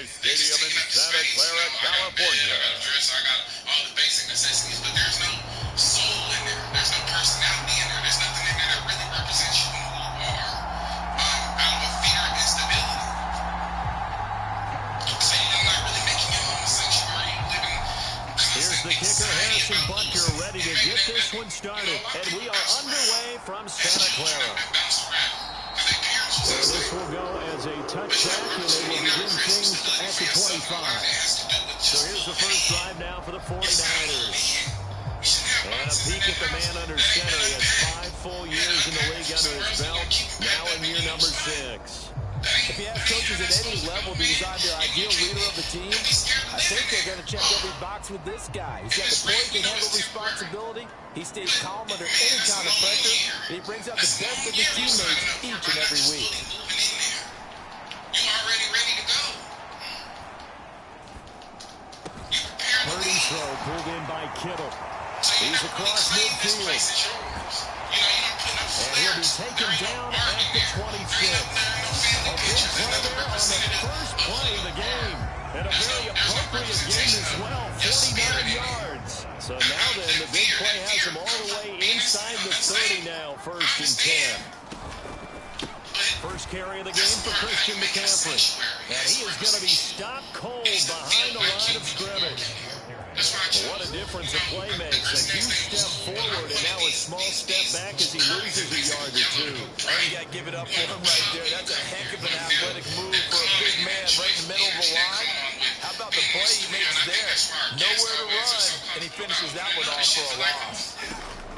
Stadium in Santa Clara, California. I got all the basic necessities, but there's no soul in there. There's no personality in there. There's nothing in there that really represents you and who you are. Out of a fear of instability. So you're not really making your home a sanctuary. You live in Here's the kicker, Harrison Butker, ready to get this one started. And we are underway from Santa Clara. So this will go as a touchback, and they will begin things at the 25. So here's the first drive now for the 49ers. And a peek at the man under center. He has 5 full years in the league under his belt, now in year number 6. If you ask coaches at any level to decide their ideal leader of the team, I think they're going to check every box with this guy. He's got the poise to handle responsibility. He stays calm under any kind of pressure. And he brings out the best of his teammates each and every week. You're already ready to go. Purdy's throw pulled in by Kittle. He's across midfield. And he'll be taken down at the 26. A big play there on the first play of the game. And a very appropriate game as well, 49 yards. So now then, the big play has him all the way inside the 30 now, 1st and 10. First carry of the game for Christian McCaffrey. And he is going to be stopped cold behind the line of scrimmage. What a difference a play makes. A huge step forward and now a small step back as he loses a yard or 2. Oh, you got to give it up for him right there. That's a heck of an athletic move for a big man right in the middle of the line. How about the play he makes there? Nowhere to run, and he finishes that one off for a loss.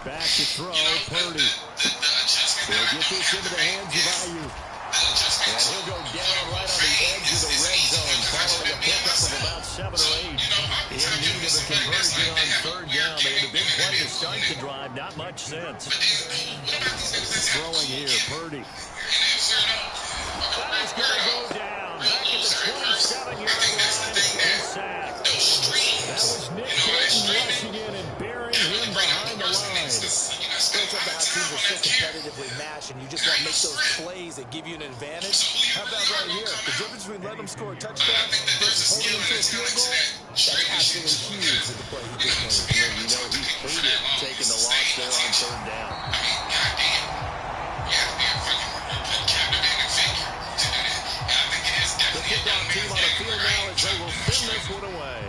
Back to throw, Purdy. He'll get this into the hands of Ayuk. And he'll go down right on the edge of the red zone following a pickup of about 7 or 8. In need of a conversion on 3rd down. They had a big play to start the drive. Not much sense. Throwing here, Purdy. That is going to go down. Back at the 27-yard line. He's sacked. That was Nick Bolton rushing in and burying him behind the line. It's about how teams are so competitively matched, and you just want to make those plays that give you an advantage. How about right here? The difference between letting them score a touchdown versus holding them to a field goal, that's absolutely huge with the play he just made. And you know he hated taking the loss there on 3rd down. The kickoff team on the field now as they will send this one away.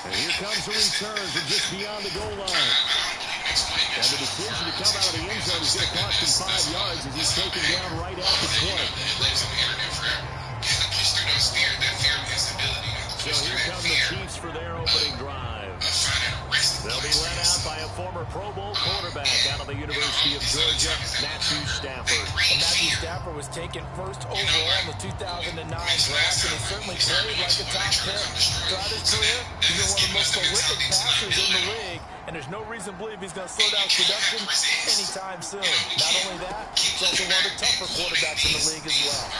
And here comes the return from just beyond the goal line. And the decision to come out of the end zone is going to cost him 5 yards as he's taken down right at the 20. So here come the Chiefs for their opening drive. They'll be led out by a former Pro Bowl quarterback out of the University of Georgia, Matthew Stafford. And Matthew Stafford was taken 1st overall in the 2009 draft, and he certainly played like a top pick. Throughout his career, he's been one of the most prolific passers in the league, and there's no reason to believe he's going to slow down his production anytime soon. Not only that, he's also one of the tougher quarterbacks in the league as well.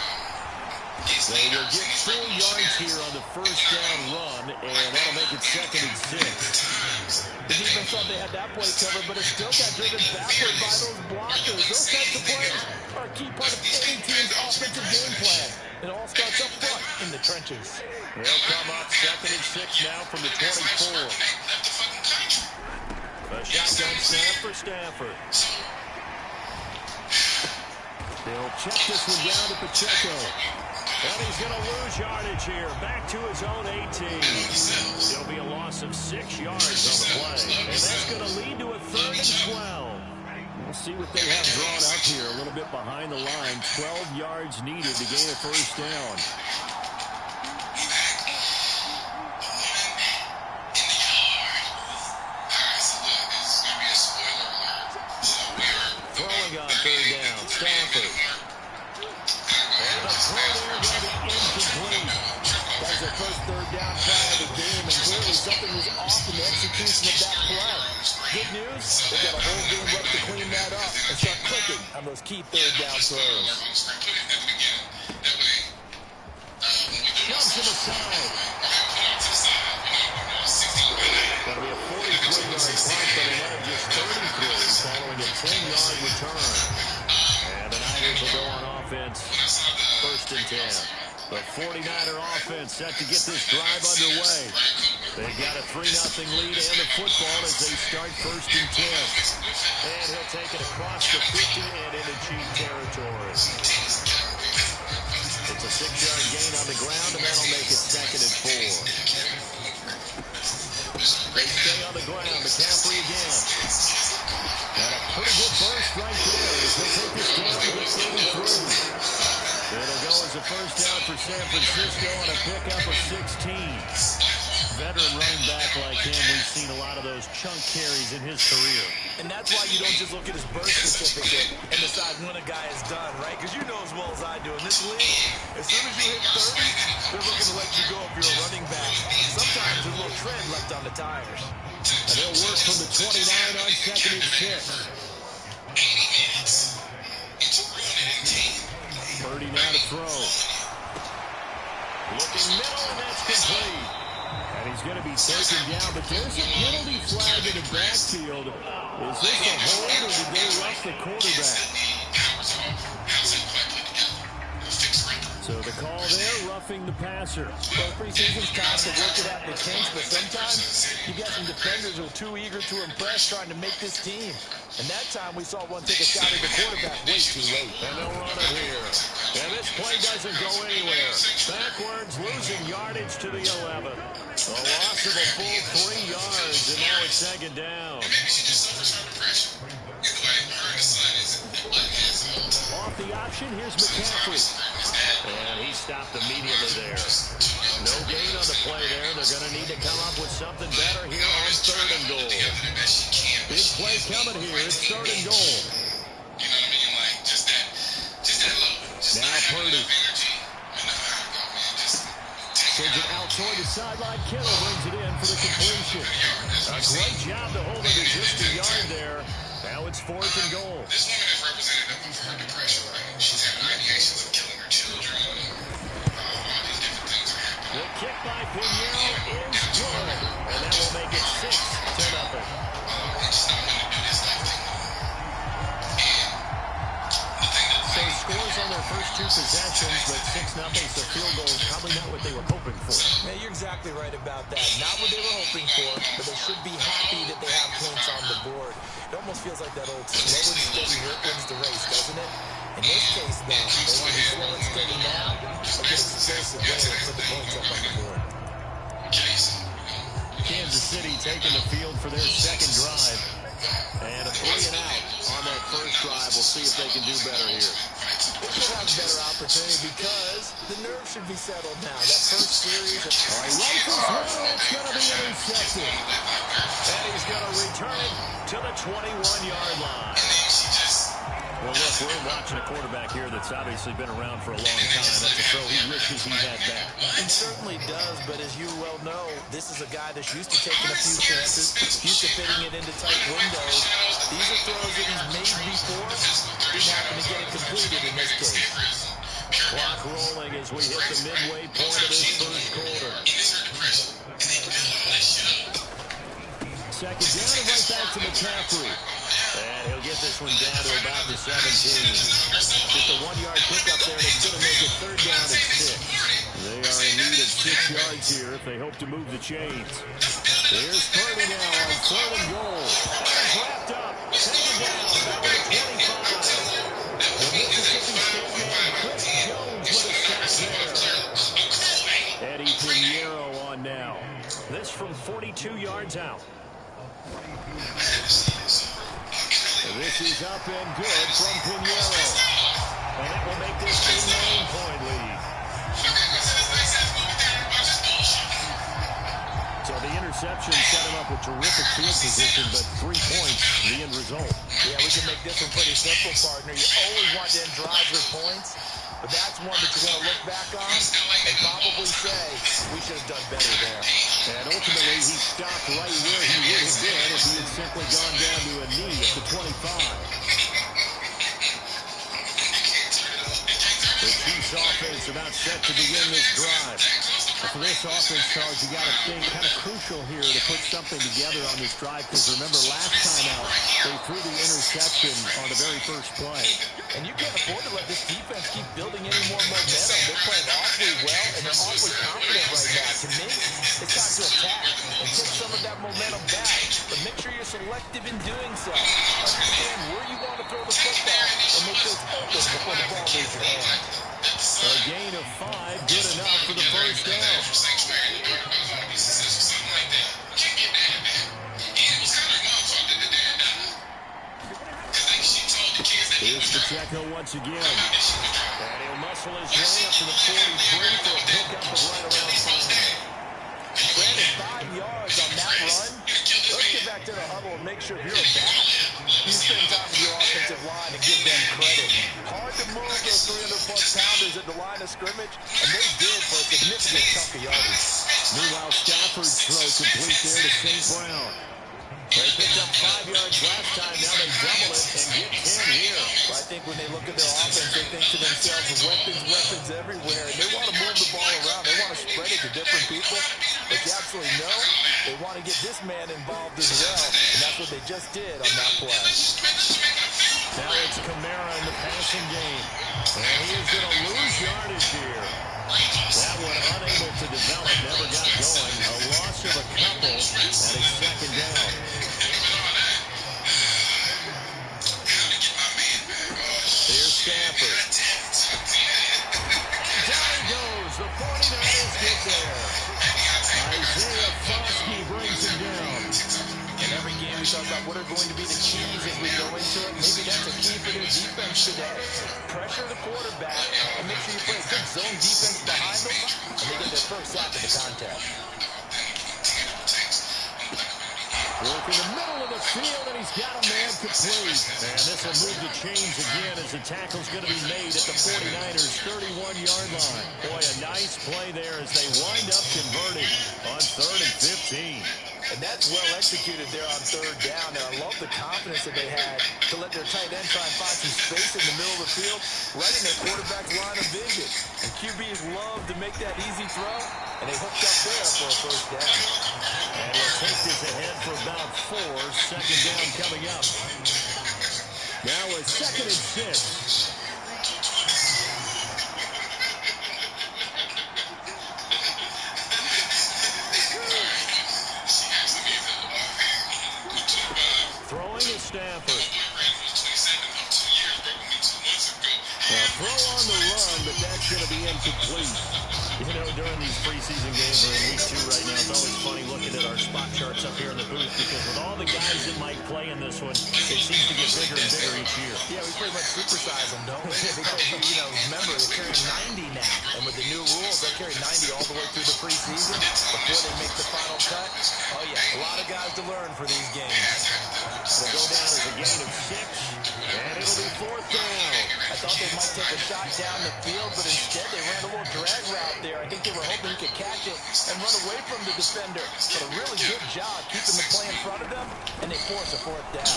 They will get 4 yards here on the 1st down run, and that'll make it 2nd and 6. The defense thought they had that play covered, but it still got driven backward by those blockers. Those types of plays are a key part of any team's offensive game plan. It all starts up front in the trenches. They'll come up 2nd and 6 now from the 24. A shotgun snap for Stafford. They'll check this one down to Pacheco. And he's going to lose yardage here. Back to his own 18. There'll be a loss of 6 yards on the play. And that's going to lead to a 3rd and 12. We'll see what they have drawn up here. A little bit behind the line. 12 yards needed to gain a 1st down. Throwing on 3rd down. Stafford. And a throw there going to be incomplete. That was their first 3rd down try of the game, and clearly something was off in the execution of that play. Good news, they've got a whole game left to clean that up and start clicking on those key 3rd down throws. Jumps to the side. That'll be a 43-yard punt, but a net of just 33 following a 10-yard return. And the Niners will go on offense. 1st first and 10. The 49er offense set to get this drive underway. They've got a 3-0 lead and the football as they start first and 10. And he'll take it across the 50 and into cheap territory. It's a 6-yard gain on the ground, and that'll make it 2nd and 4. They stay on the ground. McCaffrey again. And a pretty good burst right there as he'll take this down to the 33. It'll go as a first down for San Francisco on a pickup of 16. Veteran running back like him, we've seen a lot of those chunk carries in his career. And that's why you don't just look at his birth certificate and decide when a guy is done, right? Because you know as well as I do, in this league, as soon as you hit 30, they're looking to let you go if you're a running back. Sometimes there's a little tread left on the tires. And they'll work from the 29 on 2nd and 6. Purdy now to throw. Looking middle, and that's complete. And he's going to be taken down, but there's a penalty flag in the backfield. Is this a hold, or did they rush the quarterback? So the call there, roughing the passer. Well, preseason's time to work it out in the kinks, but sometimes you got some defenders who are too eager to impress trying to make this team. And that time we saw one take a shot at the quarterback way too late. And they'll run it here. And this play doesn't go anywhere. Backwards, losing yardage to the 11. A loss of a full 3 yards, and now it's 2nd down. Off the option, here's McCaffrey. And he stopped immediately there. No gain on the play there. They're going to need to come up with something better here on 3rd and goal. Big play coming here. It's 3rd and goal. Now Purdy. Sends it out toward the sideline. Kittle brings it in for the completion. A great job to hold it at just a yard there. Now it's 4th and goal. This woman is representative of her depression, right? She's having ideations of killing her children. All these different things are happening. The kick by Pinheiro is good. And that will make it 6-0. So scores on their first 2 possessions, but 6-0, so field goal is probably not what they were hoping for. Man, you're exactly right about that. Not what they were hoping for, but they should be happy that they have points on the board. It almost feels like that old slow and steady wins the race, doesn't it? In this case, though, they want to be slow and steady now, but get explosive way and put the points up on the board. Kansas City taking the field for their 2nd drive. And a 3 and out on that first drive. We'll see if they can do better here. They should have a better opportunity because the nerves should be settled now. That first series of... All right, rifles well, it's going to be intercepted. And he's going to return it to the 21-yard line. Well, look, we're watching a quarterback here that's obviously been around for a long time. That's a throw he wishes he had back. He certainly does, but as you well know, this is a guy that's used to taking a few chances, used to fitting it into tight windows. These are throws that he's made before. Didn't happen to get it completed in this case. Clock rolling as we hit the midway point of this first quarter. 2nd down and right back to McCaffrey. And he'll get this one down to about the 17. Just a 1-yard pickup there, and it's going to make it 3rd down and 6. They are in need of 6 yards here if they hope to move the chains. Here's Purdy now on 3rd and goal. That's wrapped up. Taken down back to the 25. The Mississippi State man, Chris Jones with a sack there. Eddie Pinheiro on now. This from 42 yards out. This is up and good from Pinheiro. And that will make this a 9-point lead. So the interception set him up with terrific field position, but 3 points, the end result. Yeah, we can make this one pretty simple, partner. You always want to end drives with points, but that's one that you're going to look back on and probably say, we should have done better there. And ultimately, he stopped right where he would have been if he had simply gone down to a knee at the 25. The Chiefs offense about set to begin this drive. For this offense, Charles, you got to think kind of crucial here to put something together on this drive, because remember last time out, they threw the interception on the very first play. And you can't afford to let this defense keep building any more momentum. They're playing awfully well, and they're awfully confident right now. To me, it's time to attack and take some of that momentum back. But make sure you're selective in doing so. Understand where you want to throw the football and make sure it's open before the ball leaves your hand. A gain of 5, good enough for the first down. Here's Pacheco once again. And he'll muscle his way up to the 43 for a pickup of right around 5. Granted, 5 yards on that run. Let's get back to the huddle and make sure if you're a back, you spend time with your offensive line and give them credit. Hard to move those 300-plus pounders at the line of scrimmage, and they did for a significant chunk of yardage. Meanwhile, Stafford's throw complete there to St. Brown. They picked up 5 yards last time. Now they double it and get 10 here. Well, I think when they look at their offense, they think to themselves, weapons everywhere. And they want to move the ball around. They want to spread it to different people. But you absolutely know they want to get this man involved as well. And that's what they just did on that play. Now it's Kamara in the passing game. And he is going to lose yardage here. That one unable to develop, never got going. A loss of a couple, and it's second down. Here's Stafford. Down he goes. The 49ers get there. Isaiah Foskey brings him down. In every game, we talk about what are going to be the keys as we go into it. Maybe that's a key for their defense today. Pressure the quarterback and make sure you play a good zone defense behind them, and they get their first sack of the contest. Work in the middle of the field, and he's got a man complete. And this will move the chains again as the tackle's going to be made at the 49ers' 31-yard line. Boy, a nice play there as they wind up converting on 3rd and 15. And that's well executed there on 3rd down. And I love the confidence that they had to let their tight end try and find some space in the middle of the field, right in their quarterback's line of vision. And QBs love to make that easy throw, and they hooked up there for a first down. And he'll take this ahead for about 4. Second down coming up. Now a 2nd and 6. Throwing is Stafford. Throw on the run, but that's going to be incomplete. You know, during these preseason games, we're in week 2 right now. It's always funny looking at our spot charts up here in the booth, because with all the guys that might play in this one, it seems to get bigger and bigger each year. Yeah, we pretty much supersize them, don't we? Because, you know, remember, they're carrying 90 now. And with the new rules, they'll carry 90 all the way through the preseason before they make the final cut. Oh, yeah, a lot of guys to learn for these games. They'll go down as a gain of 6, and it'll be 4th down. I thought they might take a shot down the field, but instead they ran a little drag route there. I think they were hoping he could catch it and run away from the defender. But a really good job keeping the play in front of them, and they force a 4th down.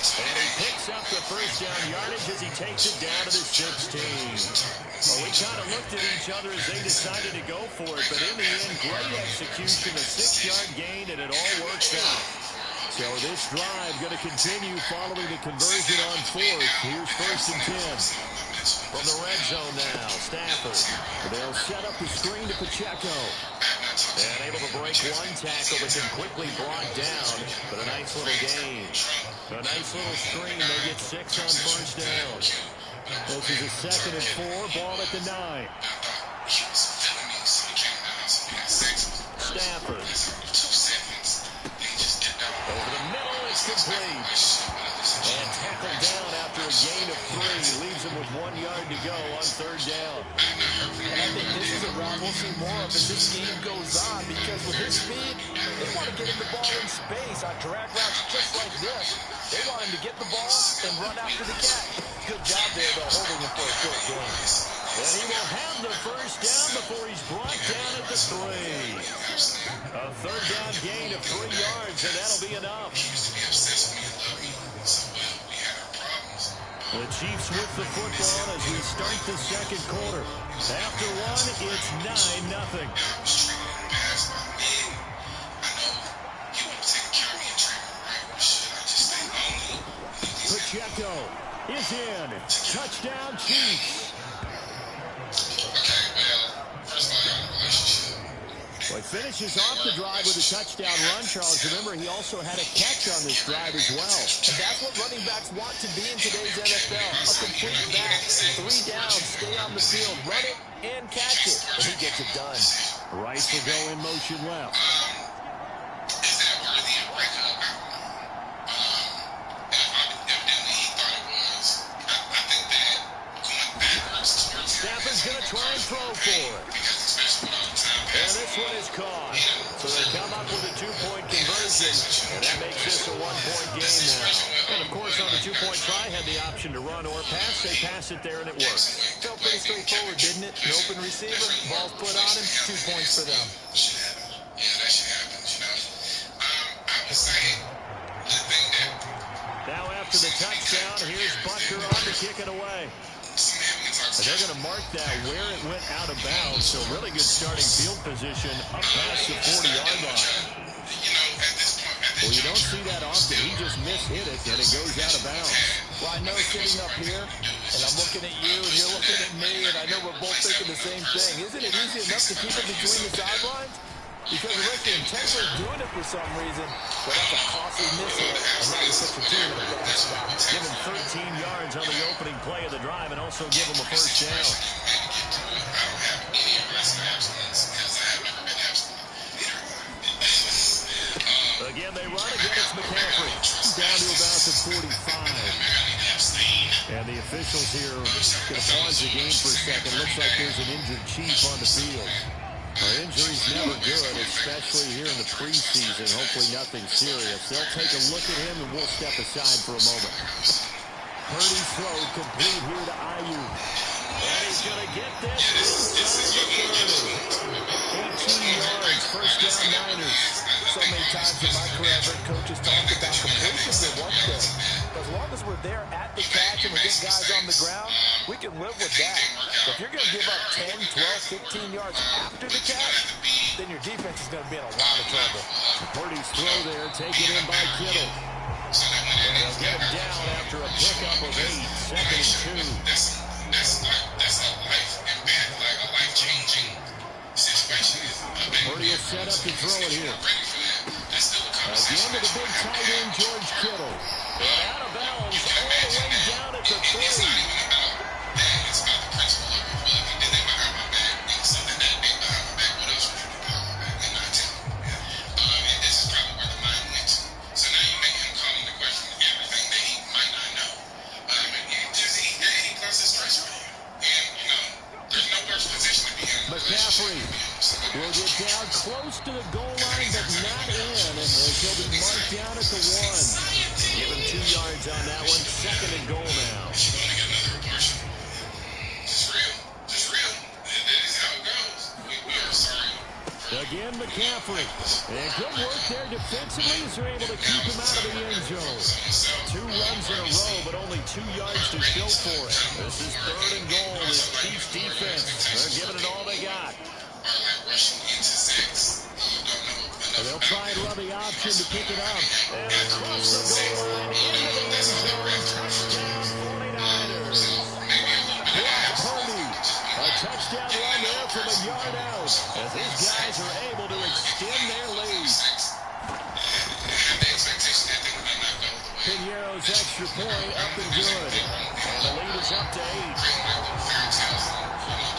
And he picks up the first down yardage as he takes it down to the 16. Well, we kind of looked at each other as they decided to go for it, but in the end, great execution, a 6-yard gain, and it all works out. So this drive going to continue following the conversion on 4th. Here's 1st and 10. From the red zone now, Stafford. They'll set up the screen to Pacheco. And able to break one tackle, but then quickly brought down. But a nice little gain. A nice little screen. They get 6 on 1st down. This is a 2nd and 4. Ball at the 9. Stafford. Over the middle, it's complete. And tackled down after a gain of 3. Leaves him with 1 yard to go on 3rd down. And I think this is a route we'll see more of as this game goes on, because with his speed, they want to get him the ball in space on drag routes just like this. They want him to get the ball and run after the catch. Good job there, though, holding him for a short gain. And he will have the first down before he's brought down at the 3. A 3rd down gain of 3 yards, and that'll be enough. The Chiefs with the football as we start the second quarter. After one, it's 9-0. Pacheco is in. Touchdown, Chiefs. Well, he finishes off the drive with a touchdown run, Charles. Remember, he also had a catch on this drive as well. And that's what running backs want to be in today's NFL. A complete back. 3 downs, stay on the field, run it, and catch it. And he gets it done. Rice will go in motion left. Is that worthy of breakup? Evidently he thought it was. I think that going backwards towards him. Stafford's going to try and throw for it. Because especially with all the time And this one is caught. So they come up with a 2-point conversion, and that makes this a 1-point game now. And, of course, on the 2-point try, had the option to run or pass. They pass it there, and it works. Felt pretty straightforward, didn't it? An open receiver, ball's put on him, 2 points for them. Yeah, that shit happens, you know. I would say the thing that... Now after the touchdown, here's Butker on to kick it away. And they're going to mark that where it went out of bounds. So really good starting field position up past the 40-yard line. Well, you don't see that often. He just mishit it, and it goes out of bounds. Well, I know sitting up here, and I'm looking at you, and you're looking at me, and I know we're both thinking the same thing. Isn't it easy enough to keep it between the sidelines? Because unless you're intentionally doing it for some reason, well, that's a costly mishit, and now you put your team in a bad spot. Give him 13 yards on the opening play of the drive, and also give him a first down. Again, they run. Again, it's McCaffrey. Down to about the 45. And the officials here are going to pause the game for a second. Looks like there's an injured Chief on the field. Injury's never good, especially here in the preseason. Hopefully nothing serious. They'll take a look at him, and we'll step aside for a moment. Purdy's throw complete here to Ayuk. And he's going to get this inside the 30. 18 yards, first down Niners. So many times in my career, I've heard coaches talk about completions at one thing. As long as we're there at the catch and we get guys on the ground, we can live with that. But if you're going to give up 10, 12, 15 yards after the catch, then your defense is going to be in a lot of trouble. Purdy's throw there, taken in by Kittle. And they'll get him down after a pickup of 8, second and 2. That's a life-changing situation. Purdy is set up to throw it here. Again to the big tight end, George Kittle. And out of bounds all the way down at the 3. It's not even about that. It's about the principle of it. Well, if you did that behind my back, then something that big behind my back, what else would you do behind my back? And not tell me. And this is probably where the mind went to. So now you make him call into question everything that he might not know. He causes stress for you. And, you know, there's no worse position to be in. McCaffrey will get down close to the goal line, but not in. And he'll be marked down at the 1. Give him 2 yards on that one. Second and goal now. Again, McCaffrey. And good work there defensively as they're able to keep him out of the end zone. 2 runs in a row, but only 2 yards to show for it. This is third and goal. This Chiefs defense, they're giving it all they got. And they'll try and run the option to pick it up. And across the goal line into the end zone. Touchdown 49ers. Brock Purdy. A touchdown run there from a yard out. As these guys are able to extend their lead. Pinero's extra point up and good. And the lead is up to 8.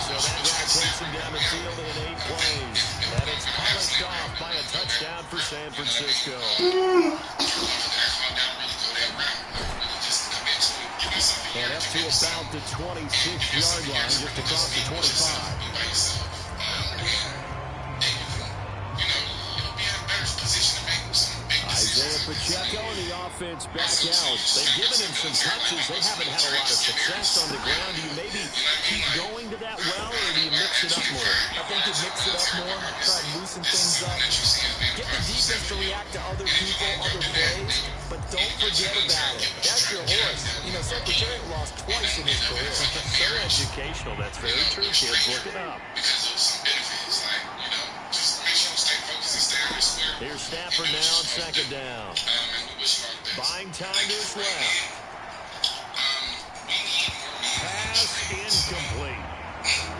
So that guy takes him down the field in 8 plays. And it's polished off by a touchdown for San Francisco. And up to about the 26-yard line, just across the 25. Isaiah Pacheco and the offense back out. They've given him some touches. They haven't had a lot of success on the ground. Do you maybe keep going to that well, or do you mix it up more? I think you mix it up more, try to loosen things up. Get the defense to react to other people, other plays, but don't forget about it. That's your horse. You know, Secretary lost twice in his career. So educational. That's very true, kids. Look it up. Because of some benefits, like, just make sure you stay focused and stay on your square. Here's Stafford now on second down. And we wish you all the best. Buying time to his left. We need more means. Pass incomplete.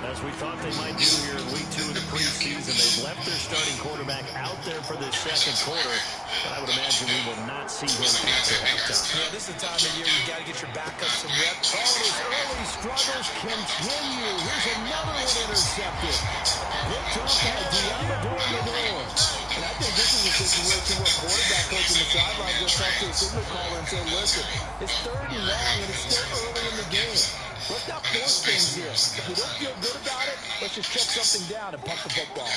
As we thought they might do here in week 2 of the preseason, they've left their starting quarterback out there for this second quarter, but I would imagine we will not see him after halftime. Yeah, this is the time of year you got to get your backups some reps. Oh, and his early struggles continue. Here's another one intercepted. Picked off by Diamador Lenore. And I think this is a situation where quarterback coach in the sideline will talk to a signal caller and say, listen, it's 3rd and long, and it's still early in the game. Let's not force things here. If we don't feel good about it, let's just check something down and pump the football.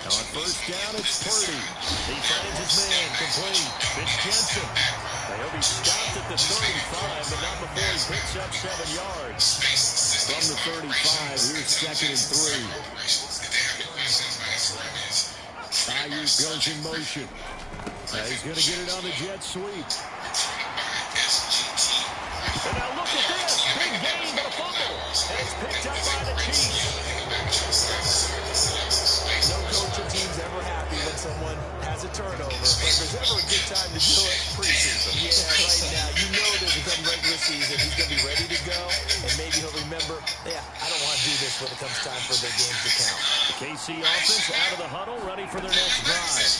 Now on first down, it's Purdy. He finds his man, complete. It's Jensen. They hope he stopped at the 35, but not before he picks up 7 yards. From the 35, here's 2nd and 3. Ayuk goes in motion. Now he's going to get it on the jet sweep. And now look at this. Big gain, but a fumble. And it's picked up by the Chiefs. No coach or team's ever happy when someone has a turnover. But if there's ever a good time to do it, preseason. Yeah, right now. You know that become regular season. He's going to be ready to go. And maybe he'll remember, yeah, I don't want to do this when it comes time for their games to count. The KC offense out of the huddle, ready for their next drive.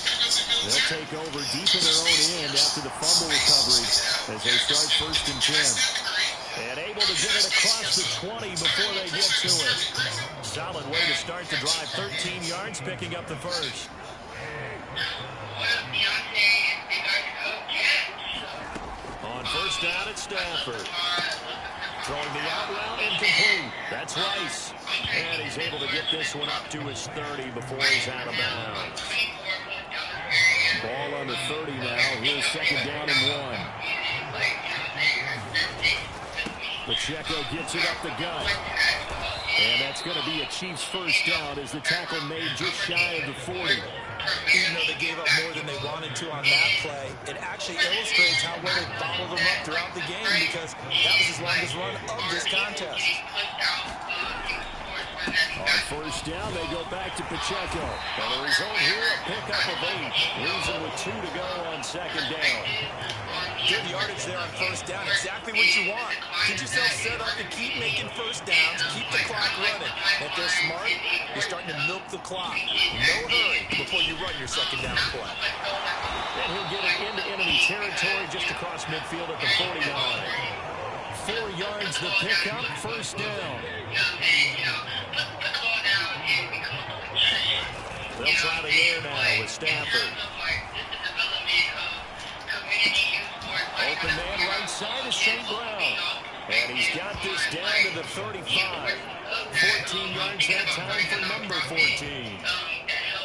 They'll take over deep in their own end after the fumble recovery as they start 1st and 10. And able to get it across the 20 before they get to it. Solid way to start the drive. 13 yards, picking up the first. On first down, it's Stafford. Throwing the out route, incomplete. That's Rice. And he's able to get this one up to his 30 before he's out of bounds. Ball on the 30 now. Here's 2nd down and 1. Pacheco gets it up the gut. And that's going to be a Chiefs first down as the tackle made just shy of the 40. Even though they gave up more than they wanted to on that play, it actually illustrates how well they bottled them up throughout the game because that was his longest run of this contest. On first down, they go back to Pacheco. And the result here, a pickup of 8. Losing with 2 to go on 2nd down. Good yardage there on first down. Exactly what you want. Get yourself set up to keep making first downs, keep the clock running. If they're smart, you're starting to milk the clock. No hurry before you run your 2nd down play. And he'll get it into enemy territory just across midfield at the 49. 4 yards the pickup, first down. They'll try the air now with Stafford. Open man right side is St. Brown. And he's got this down to the 35. 14 yards that time for number 14.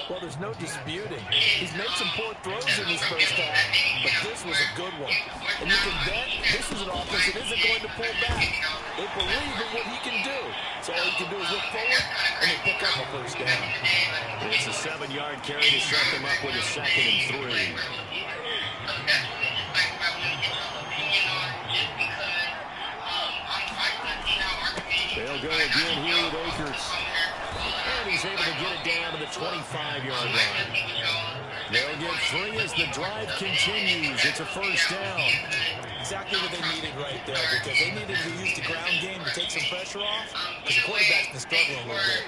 Well, there's no disputing. He's made some poor throws in his first half, but this was a good one. And you can bet this is an offense that isn't going to pull back. They believe in what he can do. So all he can do is look forward, and they pick up a first down. It's a 7-yard carry to set them up with a 2nd and 3. They'll go again here with Akers. And he's able to get it down to the 25-yard line. They'll get 3 as the drive continues. It's a first down. Exactly what they needed right there because they needed to use the ground game to take some pressure off because the quarterback's been struggling a little bit.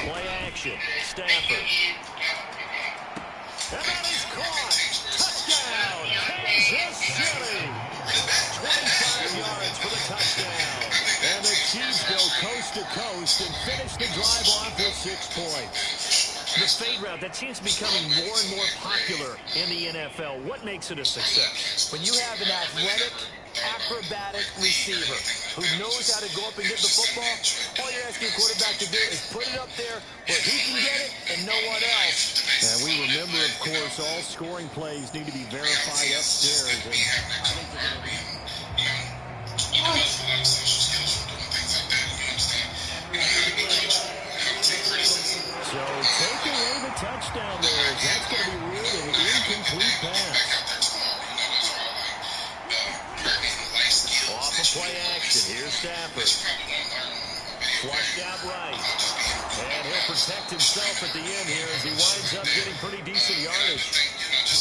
Play action. Stafford. And that is caught. Touchdown, Kansas City. 25 yards for the touchdown. And the Chiefs go coast to coast and finish the drive off with 6 points. The fade route, that seems to be becoming more and more popular in the NFL. What makes it a success? When you have an athletic, acrobatic receiver who knows how to go up and get the football, all you're asking a quarterback to do is put it up there where he can get it and no one else course, all scoring plays need to be verified upstairs. And I think they're going to... You develop a lot of social skills from doing things like that. You understand? You know how to be coachable and how to take criticism. So take away the touchdown there. That's going to be ruled an incomplete pass. Off of play action. Here's Stafford. Flushed out right. And he'll protect himself at the end here as he winds up getting pretty decent yardage.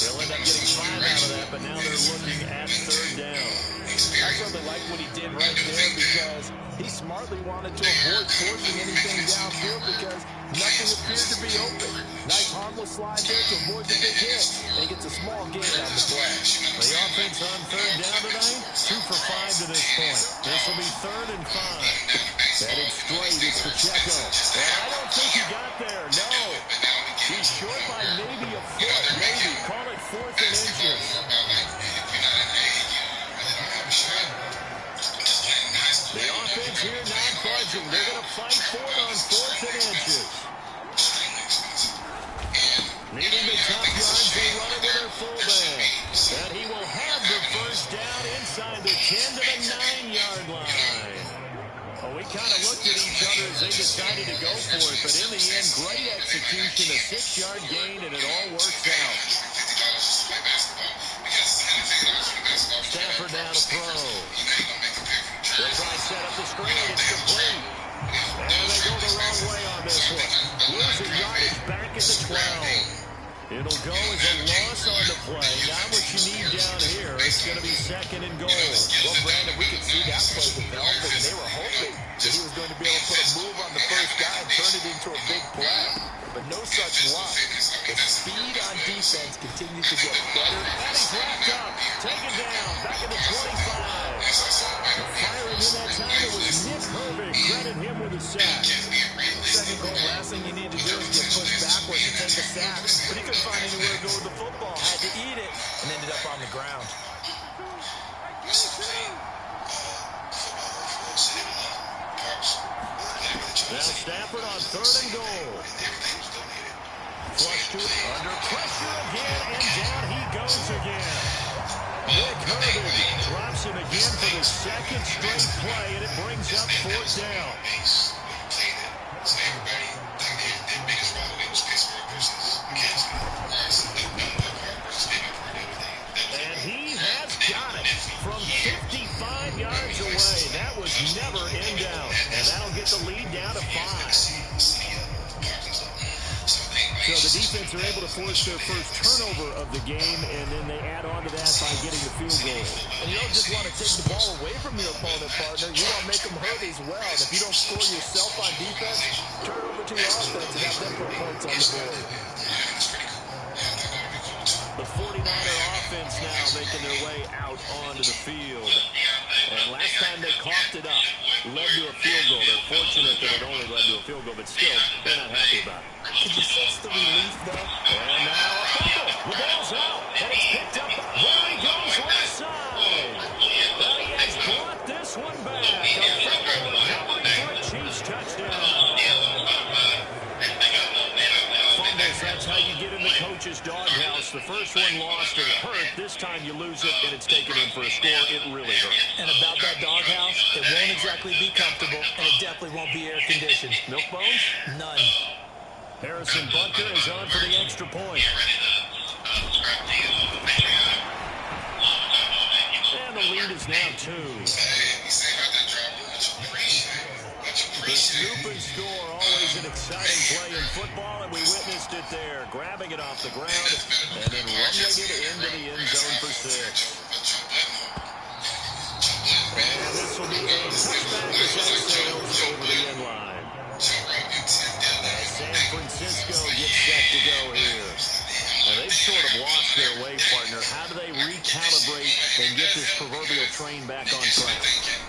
They'll end up getting 5 out of that, but now they're looking at 3rd down. I really like what he did right there because he smartly wanted to avoid forcing anything downfield because nothing appeared to be open. Nice harmless slide there to avoid the big hit, and he gets a small gain on the play. The offense on 3rd down tonight, 2 for 5 to this point. This will be 3rd and 5. Headed straight, it's Pacheco. And I don't think he got there, no. He's short by maybe a foot, maybe. Call it 4th and inches. The offense here not budging. They're going to fight for it on 4th and inches. Needing the top yards, they run it with their fullback. And he will have the 1st down inside the 10 to the 9-yard line. Well, we kind of looked at each other as they decided to go for it, but in the end, great execution, a 6-yard gain, and it all works out. Stafford now to throw. They'll try to set up the screen. It's complete. And they go the wrong way on this one. Losing yardage back at the 12. It'll go as a loss on the play. Not what you need down here. It's going to be 2nd and goal. Well, Brandon, we could see that play developing, and they were hoping that he was going to be able to put a move on the first guy and turn it into a big play. But no such luck. The speed on defense continues to get better. And he's wrapped up. Taken down. Back at the 25. Firing in that time, it was Nick Herbig. Credit him with a sack. 2nd goal, last thing you need to do is get pushed backwards and take a sack. But he couldn't find anywhere to go with the football. Had to eat it and ended up on the ground. Now Stafford on 3rd and goal. Flush to it. Under pressure again, and down he goes again. Nick Herbig drops him again for the 2nd straight play, and it brings up 4th down. And he has got it from 55 yards away. That was never in doubt. And that'll get the lead down to 5. So the defense are able to force their first turnover of the game, and then they add on to that by getting the field goal. And you don't just want to take the ball away from your opponent, partner. You want to make them hurt as well. And if you don't score yourself on defense, turn it over to your offense and have them put points on the board. The 49er offense now making their way out onto the field. And last time they coughed it up, led to a field goal. They're fortunate that it only led to a field goal, but still, they're not happy about it. Could you sense the relief, though? And now a fumble. The ball's out, and it's picked up. There he goes, left side. But he has brought this one back. A fumble recovery for a Chiefs touchdown. Fumbles, that's how you get in the coach's doghouse. The first one lost or hurt. This time you lose it, and it's taken in for a score. It really hurt. And about that doghouse, it won't exactly be comfortable, and it definitely won't be air-conditioned. Milk bones? None. Harrison Butker is on for the extra point. And the lead is now 2. The scoop and score, always an exciting play in football, and we witnessed it there. Grabbing it off the ground and then rumbling it into the end zone for 6. And this will be a touchback as that sails over the end line. As San Francisco gets set to go here. Now they've sort of lost their way, partner. How do they recalibrate and get this proverbial train back on track?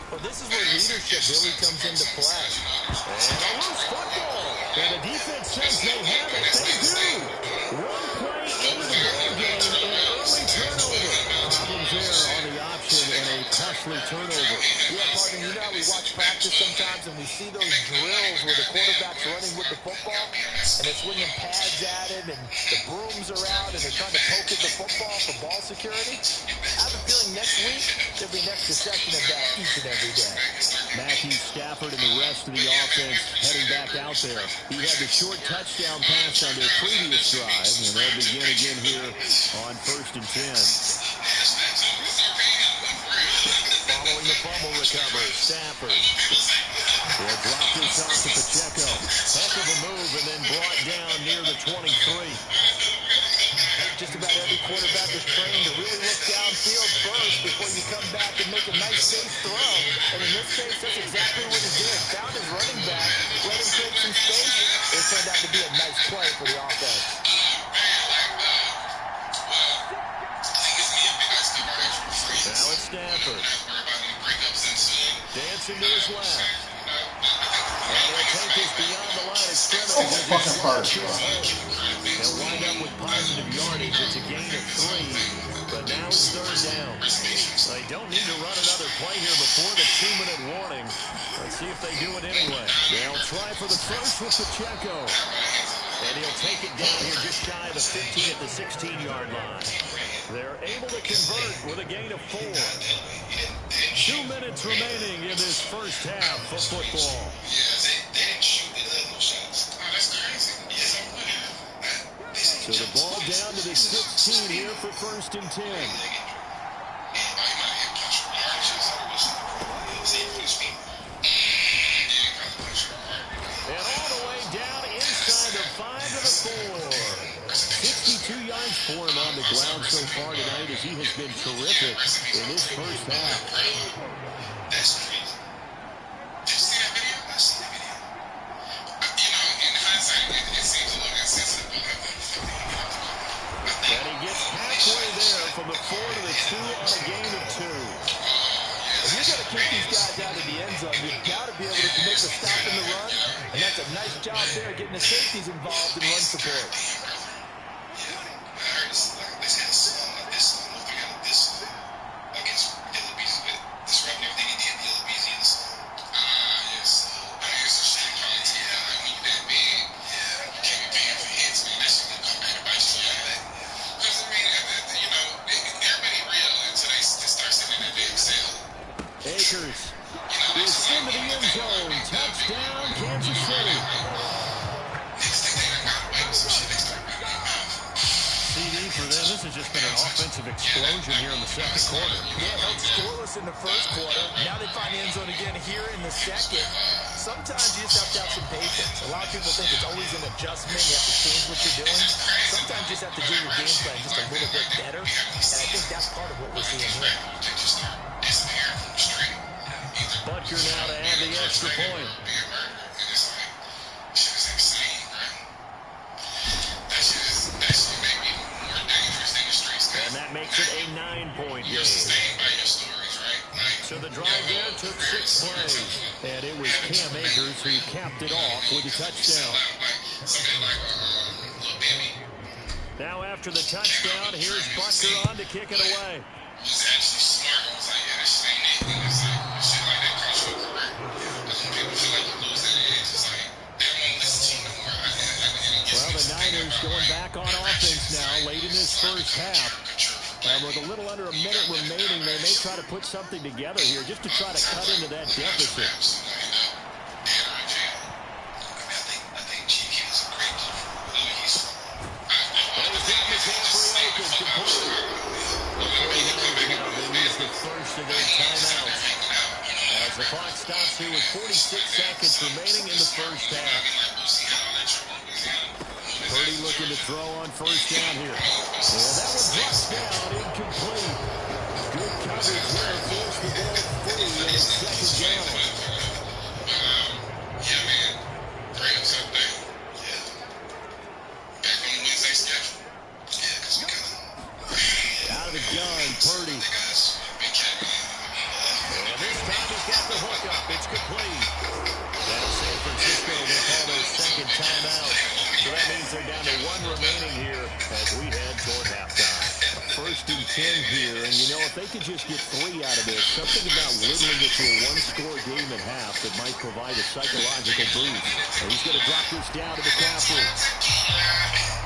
Well, this is where leadership really comes into play. And a loose football. And the defense says they have it. They do. One play into the ball game and early turnover. Problems there on the option and a tough costly turnover. Yeah, partner, you know how we watch practice sometimes and we see those drills where the quarterback's running with the football and they're swinging pads at him and the brooms are out and they're trying to poke at the football for ball security. I have a feeling next week there'll be an extra session of that each and every day. Matthew Stafford and the rest of the offense heading back out there. He had the short touchdown pass on their previous drive, and they'll begin again here on 1st and 10. Following the fumble recovery, Stafford. He'll drop this off to Pacheco. Heck of a move, and then brought down near the 23. Just about every quarterback is trained to really look downfield first before you come back and make a nice, safe throw. And in this case, that's exactly what he did. Found his running back, let him create some space. It turned out to be a nice play for the offense. Now it's Stafford. Dancing to his left. And he'll take this beyond the line of scrimmage as he slides to a hole. He'll wind up with positive yardage. It's a gain of 3, but now it's 3rd down. They don't need to run another play here before the 2-minute warning. Let's see if they do it anyway. They'll try for the first with Pacheco. And he'll take it down here just shy of the 15 at the 16-yard line. They're able to convert with a gain of 4. 2 minutes remaining in this first half of football. So the ball down to the 16 here for 1st and 10. And all the way down inside the 5 to the 4. 62 yards for him on the ground so far tonight as he has been terrific in this first half. And he gets halfway there from the 4 to the 2 on a gain of 2. If you're going to keep these guys out of the end zone, you've got to be able to make a stop in the run. And that's a nice job there, getting the safeties involved in run support. Akers is into the end zone. Touchdown, Kansas City. CD for them. This has just been an offensive explosion here in the second quarter. Yeah, held scoreless in the first quarter. Now they find the end zone again here in the second. Sometimes you just have to have some patience. A lot of people think it's always an adjustment. You have to change what you're doing. Sometimes you just have to do your game plan just a little bit better. And I think that's part of what we're seeing here. Butker now to add the extra point. And that makes it a 9-point game. So the drive there took 6 plays. And it was Cam Akers who capped it off with a touchdown. Now after the touchdown, here's Butker on to kick it away. Well, the Niners going back on offense now late in this first half. And with a little under a minute remaining, they may try to put something together here just to try to cut into that deficit. First of their timeouts. As the clock stops here with 46 seconds remaining in the first half. Purdy looking to throw on first down here. And that was dropped down, incomplete. Good coverage there, forced the ball free, and it's second down. Out of the gun, Purdy. And this time he's got the hook up. It's complete. Now San Francisco will call their second timeout. So that means they're down to 1 remaining here as we head toward halftime. 1st and 10 here. And, you know, if they could just get 3 out of this, something about whittling it to a one-score game at half that might provide a psychological boost. And he's going to drop this down to McCaffrey.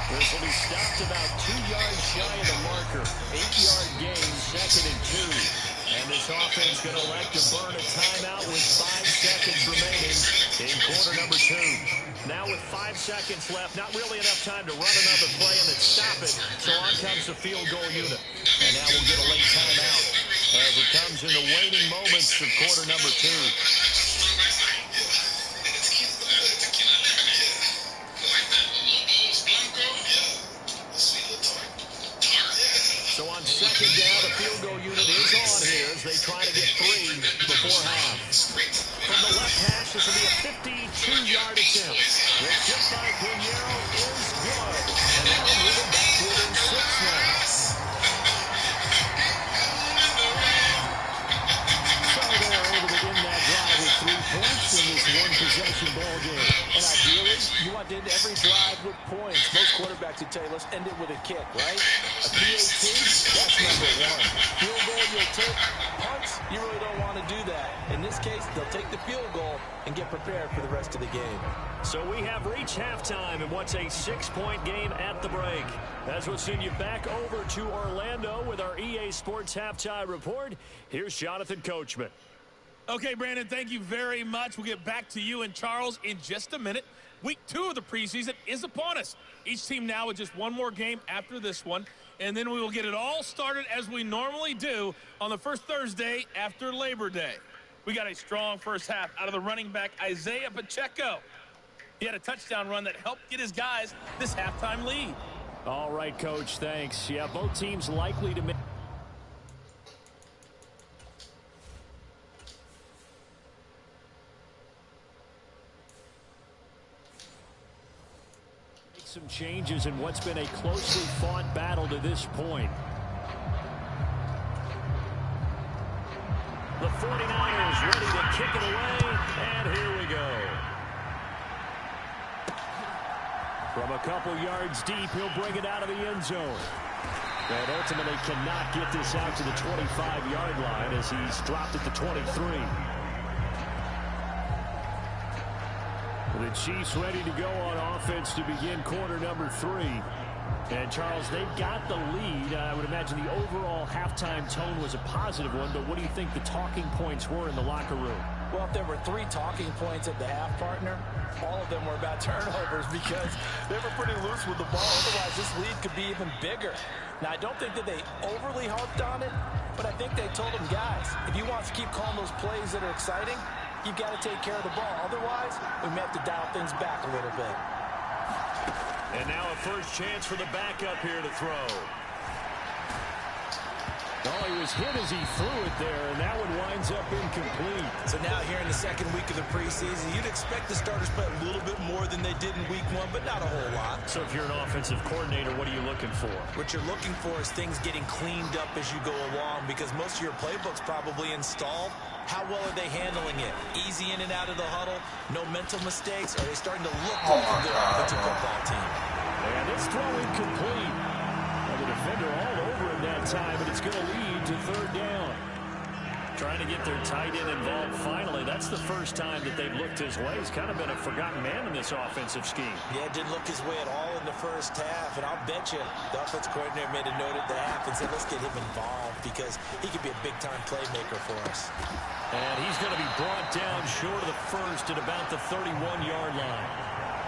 This will be stopped about 2 yards shy of the marker. 8-yard gain, 2nd and 2. And this offense going to elect to burn a timeout with 5 seconds remaining in quarter number 2. Now with 5 seconds left, not really enough time to run another play and then stop it. So on comes the field goal unit. And now we'll get a late timeout as it comes in the waning moments of quarter number 2. So on 2nd down, the field goal unit is on here as they try to get 3 before half. From the left hash, this will be a 52-yard attempt. The chip by Pinheiro is good. And that'll move them back within 6 now. So they're able to win that drive with 3 points in this one-possession ball game. And ideally, you want to end every drive with points. Most quarterbacks would tell you, let's end it with a kick, right? A PAT, that's number 1. Field goal, you'll take. Punts, you really don't want to do that. In this case, they'll take the field goal and get prepared for the rest of the game. So we have reached halftime in what's a 6-point game at the break. As we'll send you back over to Orlando with our EA Sports Halftime Report. Here's Jonathan Coachman. Okay, Brandon, thank you very much. We'll get back to you and Charles in just a minute. Week 2 of the preseason is upon us. Each team now with just one more game after this one, and then we will get it all started as we normally do on the first Thursday after Labor Day. We got a strong first half out of the running back, Isaiah Pacheco. He had a touchdown run that helped get his guys this halftime lead. All right, Coach, thanks. Yeah, both teams likely to make some changes in what's been a closely fought battle to this point. The 49ers ready to kick it away, and here we go. From a couple yards deep, he'll bring it out of the end zone. But ultimately cannot get this out to the 25-yard line as he's dropped at the 23. The Chiefs ready to go on offense to begin quarter number 3. And, Charles, they've got the lead. I would imagine the overall halftime tone was a positive one, but what do you think the talking points were in the locker room? Well, if there were 3 talking points at the half, partner, all of them were about turnovers because they were pretty loose with the ball. Otherwise, this lead could be even bigger. Now, I don't think that they overly harped on it, but I think they told them, guys, if you want to keep calling those plays that are exciting, you've got to take care of the ball. Otherwise, we may have to dial things back a little bit. And now a first chance for the backup here to throw. Oh, he was hit as he threw it there, and that one winds up incomplete. So now here in the second week of the preseason, you'd expect the starters to play a little bit more than they did in week 1, but not a whole lot. So if you're an offensive coordinator, what are you looking for? What you're looking for is things getting cleaned up as you go along because most of your playbook's probably installed. How well are they handling it? Easy in and out of the huddle, no mental mistakes? Are they starting to look like a good offensive football team? And this throw incomplete. Well, the defender all over him that time, but it's going to lead to 3rd down. Trying to get their tight end involved finally. That's the first time that they've looked his way. He's kind of been a forgotten man in this offensive scheme. Yeah, didn't look his way at all in the first half. And I'll bet you the offensive coordinator made a note at the half and said, let's get him involved because he could be a big-time playmaker for us. And he's going to be brought down short of the first at about the 31-yard line.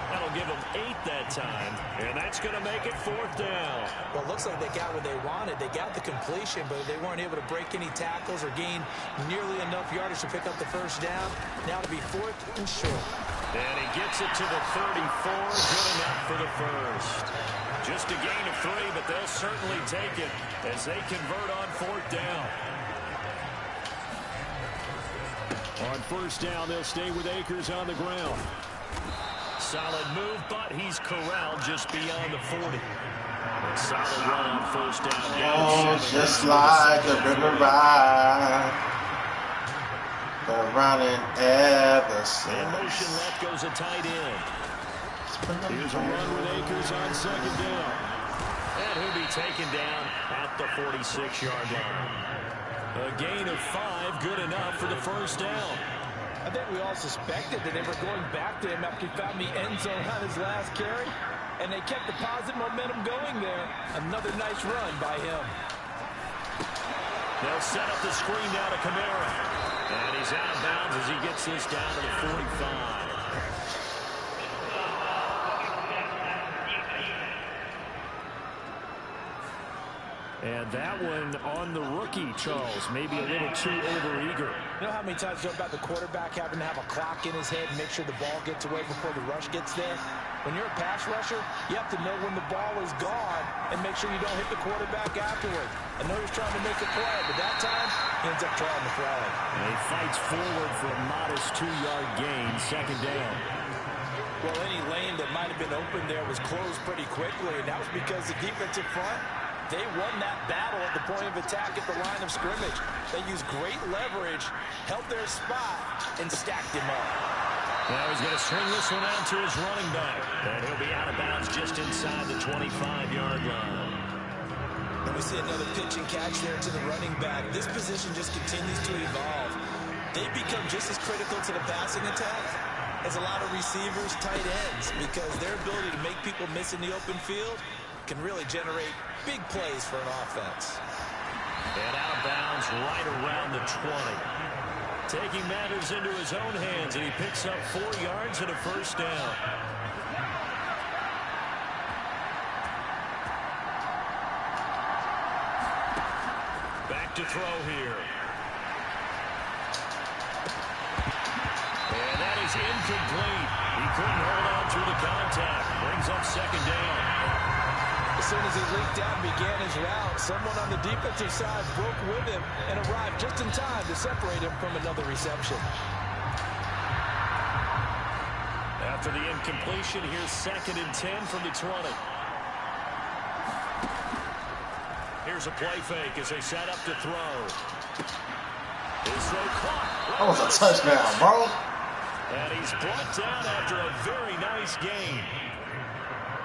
That'll give them 8 that time, and that's going to make it 4th down. Well, it looks like they got what they wanted. They got the completion, but they weren't able to break any tackles or gain nearly enough yardage to pick up the first down. Now to be 4th and short. And he gets it to the 34, good enough for the first. Just a gain of 3, but they'll certainly take it as they convert on 4th down. On 1st down, they'll stay with Akers on the ground. Solid move, but he's corralled just beyond the 40. Solid run on 1st down. Oh, just like a river ride, the running ever since. In motion left goes a tight end. Here's a run with Akers on 2nd down. And he'll be taken down at the 46-yard line. A gain of 5, good enough for the first down. I think we all suspected that they were going back to him after he found the end zone on his last carry, and they kept the positive momentum going there. Another nice run by him. They'll set up the screen now to Kamara. And he's out of bounds as he gets this down to the 45. And that one on the rookie, Charles. Maybe a little too overeager. You know how many times you know about the quarterback having to have a clock in his head and make sure the ball gets away before the rush gets there? When you're a pass rusher, you have to know when the ball is gone and make sure you don't hit the quarterback afterward. I know he's trying to make a play, but that time, he ends up drawing the flag. And he fights forward for a modest 2-yard gain, second down. Well, any lane that might have been open there was closed pretty quickly, and that was because the defensive front, they won that battle at the point of attack at the line of scrimmage. They used great leverage, held their spot, and stacked him up. Now he's going to swing this one out to his running back. And he'll be out of bounds just inside the 25-yard line. And we see another pitch and catch there to the running back. This position just continues to evolve. They become just as critical to the passing attack as a lot of receivers, tight ends, because their ability to make people miss in the open field can really generate big plays for an offense. And out of bounds right around the 20. Taking matters into his own hands, and he picks up 4 yards and a first down. Back to throw here. And that is incomplete. He couldn't hold on through the contact. Brings up second down. As soon as he leaked out and began his route, someone on the defensive side broke with him and arrived just in time to separate him from another reception. After the incompletion, here's 2nd and 10 from the 20. Here's a play fake as they set up to throw. His throw caught. That was a touchdown, bro. And he's brought down after a very nice game.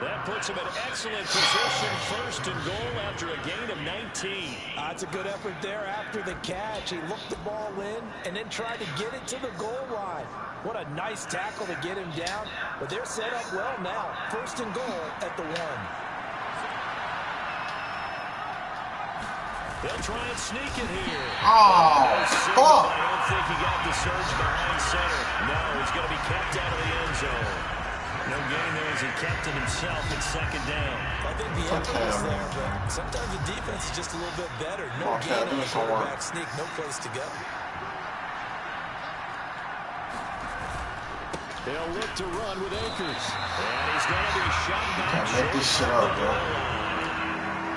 That puts him in excellent position, 1st and goal after a gain of 19. That's a good effort there after the catch. He looked the ball in and then tried to get it to the goal line. What a nice tackle to get him down. But they're set up well now. 1st and goal at the 1. They'll try and sneak it here. Oh, fuck. I don't think he got the surge behind center. No, he's going to be kept out of the end zone. No gain there as he kept it himself at 2nd down. I think the effort is there, but sometimes the defense is just a little bit better. No gain on the quarterback sneak, no place to go. They'll look to run with Akers. And he's going to be shot back. Can't make this shit up, bro.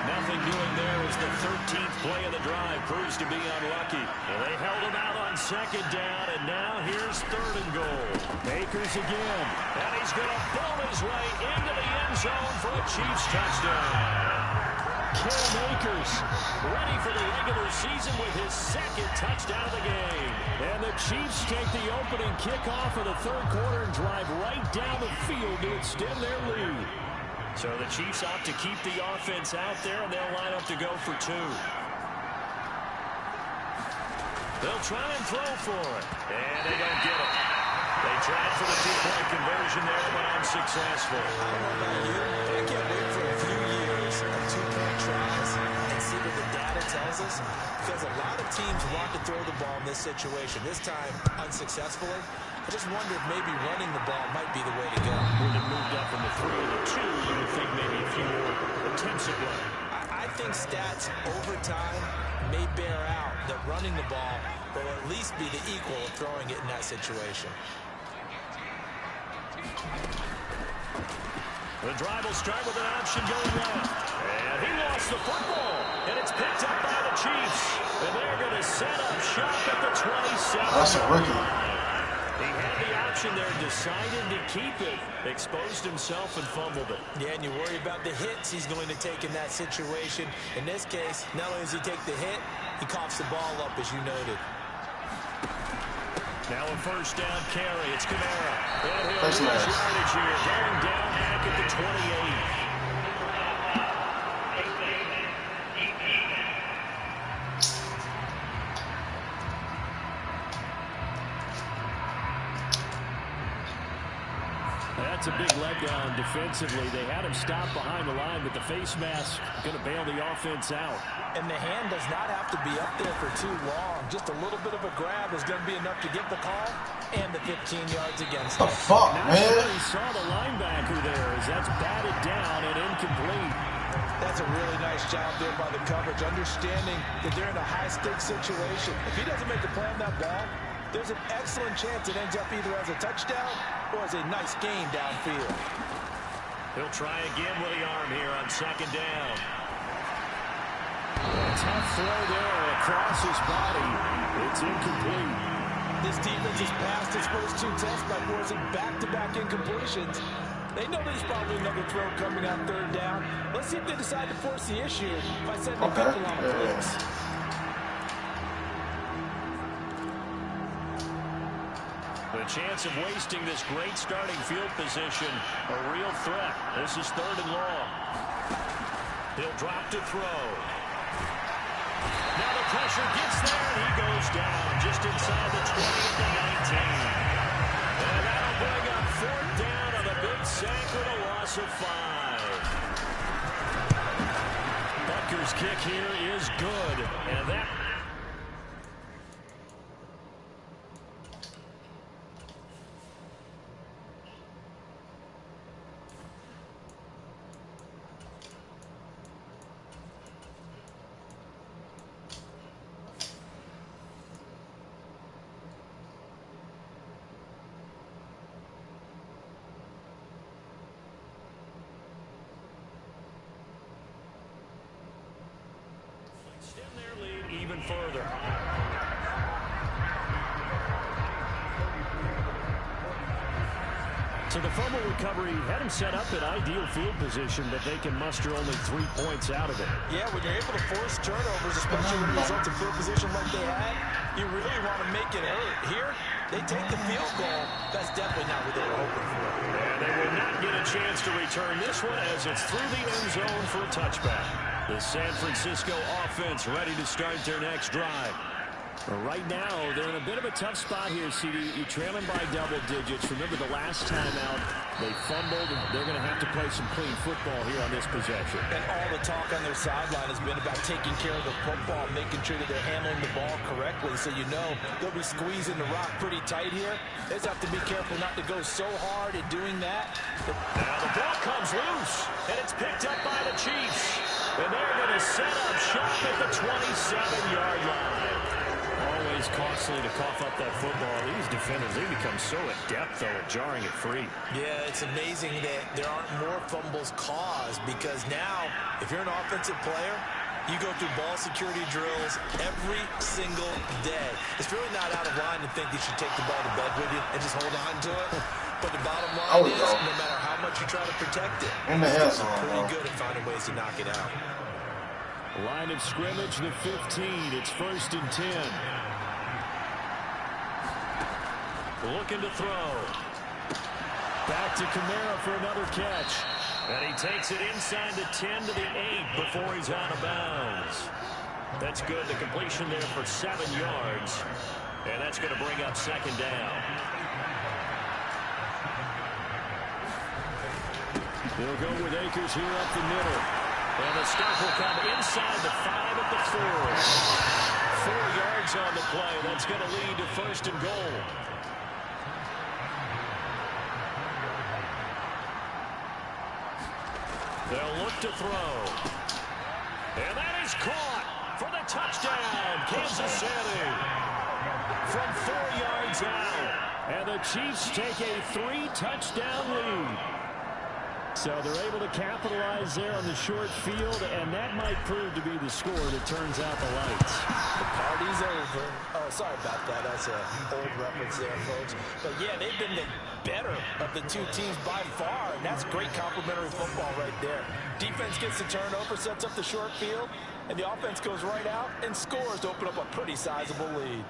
Nothing doing there as the 13th play of the drive proves to be unlucky. And they held him out on 2nd down, and now here's 3rd and goal. Akers again. And he's going to bomb his way into the end zone for a Chiefs touchdown. Cam Akers ready for the regular season with his 2nd touchdown of the game. And the Chiefs take the opening kickoff of the 3rd quarter and drive right down the field to extend their lead. So the Chiefs opt to keep the offense out there, and they'll line up to go for 2. They'll try and throw for it, and they don't get it. They tried for the 2-point conversion there, but unsuccessful. I don't know about you, but I can't wait for a few years of 2-point tries and see what the data tells us, because a lot of teams want to throw the ball in this situation. This time, unsuccessfully. I just wonder if maybe running the ball might be the way to go. With it moved up from the 3 to the 2, you would think maybe a few more attempts at running. I think stats over time may bear out that running the ball will at least be the equal of throwing it in that situation. The drive will start with an option going left. And he lost the football. And it's picked up by the Chiefs. And they're going to set up shop at the 27. That's a rookie. He had the option there, decided to keep it, exposed himself and fumbled it. Yeah, and you worry about the hits he's going to take in that situation. In this case, not only does he take the hit, he coughs the ball up, as you noted. Now a 1st down carry. It's Kamara. And he'll lose yardage here, going down back at the 28. that's a big letdown defensively. They had him stop behind the line, but the face mask going to bail the offense out. And the hand does not have to be up there for too long. Just a little bit of a grab is going to be enough to get the call and the 15 yards against What the fuck, Not man? sure he saw the linebacker there as that's batted down and incomplete. That's a really nice job there by the coverage, understanding that they're in a high-stakes situation. If he doesn't make the play on that ball, there's an excellent chance it ends up either as a touchdown or as a nice gain downfield. He'll try again with the arm here on second down. A tough throw there across his body. It's incomplete. This defense has passed its first 2 tests by forcing back-to-back incompletions. They know there's probably another throw coming on third down. Let's see if they decide to force the issue by setting a couple on the blitz. The chance of wasting this great starting field position, a real threat. This is 3rd and long. He'll drop to throw. Now the pressure gets there, and he goes down just inside the 20 at the 19. And that'll bring up 4th down on a big sack with a loss of 5. Butker's kick here is good, and that... extend their lead even further. So the fumble recovery had him set up in ideal field position, but they can muster only 3 points out of it. Yeah, when you're able to force turnovers, especially when it results in field position like they had, you really want to make it hurt. Here, they take the field goal. That's definitely not what they were hoping for. And they will not get a chance to return this one as it's through the end zone for a touchback. The San Francisco offense ready to start their next drive. Well, right now, they're in a bit of a tough spot here, CD. You're trailing by double digits. Remember the last time out, they fumbled, and they're going to have to play some clean football here on this possession. And all the talk on their sideline has been about taking care of the football, making sure that they're handling the ball correctly. So you know they'll be squeezing the rock pretty tight here. They just have to be careful not to go so hard in doing that. Now the ball comes loose, and it's picked up by the Chiefs. And they're going to set up shop at the 27-yard line. Always costly to cough up that football. These defenders, they become so adept, though, at jarring it free. Yeah, it's amazing that there aren't more fumbles caused, because now, if you're an offensive player, you go through ball security drills every single day. It's really not out of line to think you should take the ball to bed with you and just hold on to it. But the bottom line is, no matter how much you try to protect it, it's pretty good at finding ways to knock it out. Line of scrimmage, the 15. It's 1st and 10. Looking to throw. Back to Kamara for another catch. And he takes it inside the 10 to the 8 before he's out of bounds. That's good. The completion there for 7 yards. And that's going to bring up 2nd down. They'll go with Akers here up the middle. And the stop will come inside the 5 at the 4. 4 yards on the play. That's going to lead to 1st and goal. They'll look to throw. And that is caught for the touchdown, Kansas City. From 4 yards out. And the Chiefs take a 3-touchdown lead. So they're able to capitalize there on the short field, and that might prove to be the score that turns out the lights. The party's over. Oh, sorry about that. That's an old reference there, folks. But, yeah, they've been the better of the two teams by far, and that's great complimentary football right there. Defense gets the turnover, sets up the short field, and the offense goes right out and scores to open up a pretty sizable lead.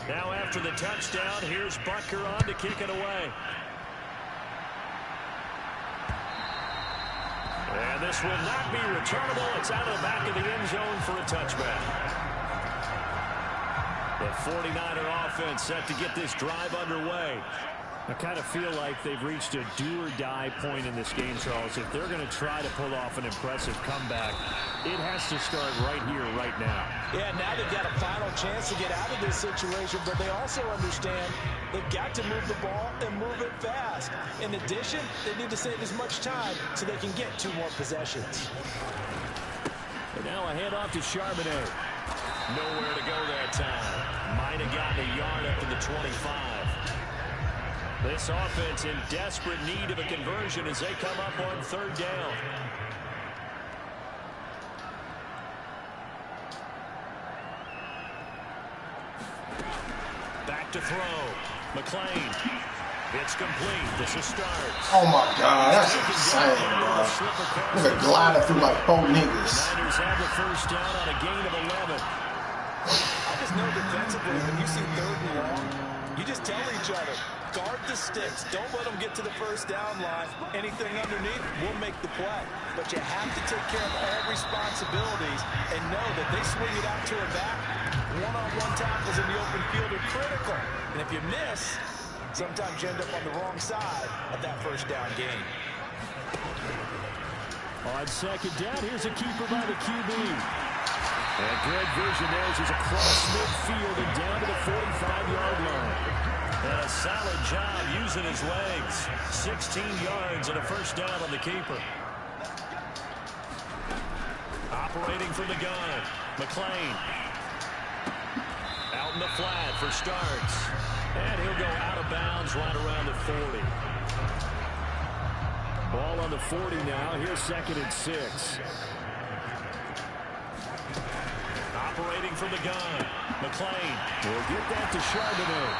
Now after the touchdown, here's Butker on to kick it away. And this will not be returnable. It's out of the back of the end zone for a touchback. The 49er offense set to get this drive underway. I kind of feel like they've reached a do-or-die point in this game, Charles. If they're going to try to pull off an impressive comeback, it has to start right here, right now. Yeah, now they've got a final chance to get out of this situation, but they also understand they've got to move the ball and move it fast. In addition, they need to save as much time so they can get 2 more possessions. And now a handoff to Charbonnet. Nowhere to go that time. Might have gotten a yard up to the 25. This offense in desperate need of a conversion as they come up on 3rd down. Back to throw. McClain. It's complete. This is starts. Oh my God, that's insane, bro. Nigga gliding through like 4 niggas. The Niners have the 1st down on a gain of 11. I just know defensively, when you see 3rd and long, you just tell each other, guard the sticks. Don't let them get to the 1st down line. Anything underneath will make the play. But you have to take care of all responsibilities and know that they swing it out to a back. One-on-one tackles in the open field are critical. And if you miss, sometimes you end up on the wrong side of that 1st down game. On 2nd down, here's a keeper by the QB. And good vision there as he's across midfield and down to the 45-yard line. And a solid job using his legs. 16 yards and a 1st down on the keeper. Operating from the gun, McClain. Out in the flat for starts. And he'll go out of bounds right around the 40. Ball on the 40 now. Here's 2nd and 6. Operating from the gun. McClain will get that to Charbonnet.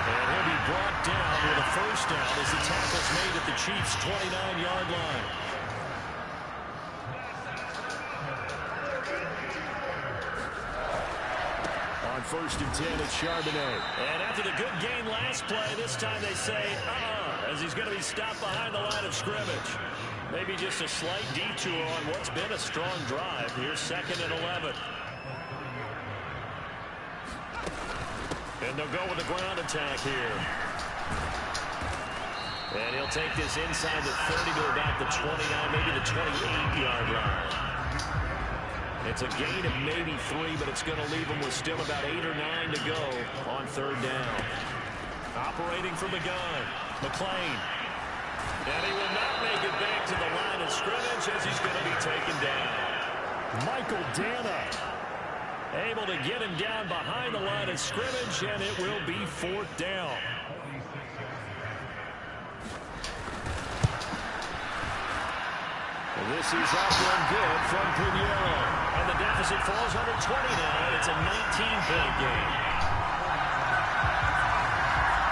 And he'll be brought down with a 1st down as the tackle's made at the Chiefs' 29-yard line. On 1st and 10, it's Charbonnet. And after the good gain last play, this time they say, as he's going to be stopped behind the line of scrimmage. Maybe just a slight detour on what's been a strong drive. Here's 2nd and 11. And they'll go with the ground attack here. And he'll take this inside the 30 to about the 29, maybe the 28-yard line. It's a gain of maybe 3, but it's going to leave them with still about 8 or 9 to go on 3rd down. Operating from the gun, McClain. And he will not make it back to the line of scrimmage as he's going to be taken down. Michael Dana able to get him down behind the line of scrimmage, and it will be 4th down. This is up and good from Pinheiro. And the deficit falls under 20 now. It's a 19-point game.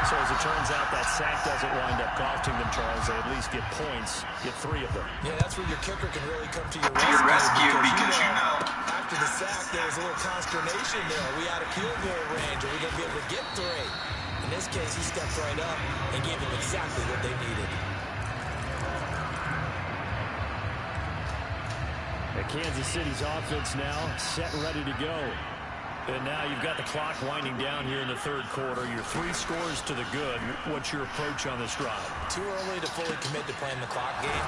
So as it turns out, that sack doesn't wind up costing them, Charles. They at least get points, get 3 of them. Yeah, that's where your kicker can really come to your rescue. Because you know, after the sack, there was a little consternation there. Are we out of field goal range? Are we going to be able to get 3? In this case, he stepped right up and gave them exactly what they needed. Kansas City's offense now set and ready to go. And now you've got the clock winding down here in the 3rd quarter. You're 3 scores to the good. What's your approach on this drive? Too early to fully commit to playing the clock game.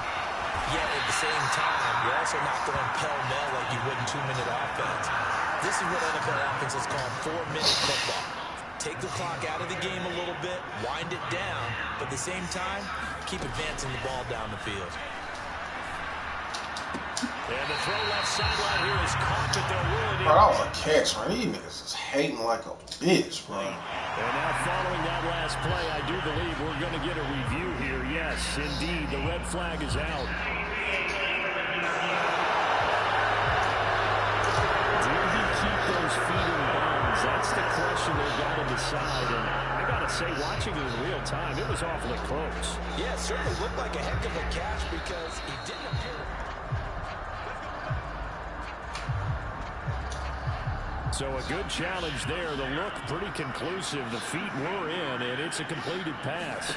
Yet at the same time, you're also not going pell-mell like you would in 2-minute offense. This is what NFL offenses call 4-minute football. Take the clock out of the game a little bit, wind it down, but at the same time, keep advancing the ball down the field. And the throw left sideline here is caught, but they'll rule it in. Bro, that was a catch, man. These niggas is hating like a bitch, bro. And now following that last play, I do believe we're going to get a review here. Yes, indeed, the red flag is out. Did he keep those feet in bounds? That's the question they've got to decide. And I got to say, watching it in real time, it was awfully close. Yeah, it certainly looked like a heck of a catch because he didn't appear. So a good challenge there. The look pretty conclusive. The feet were in, and it's a completed pass.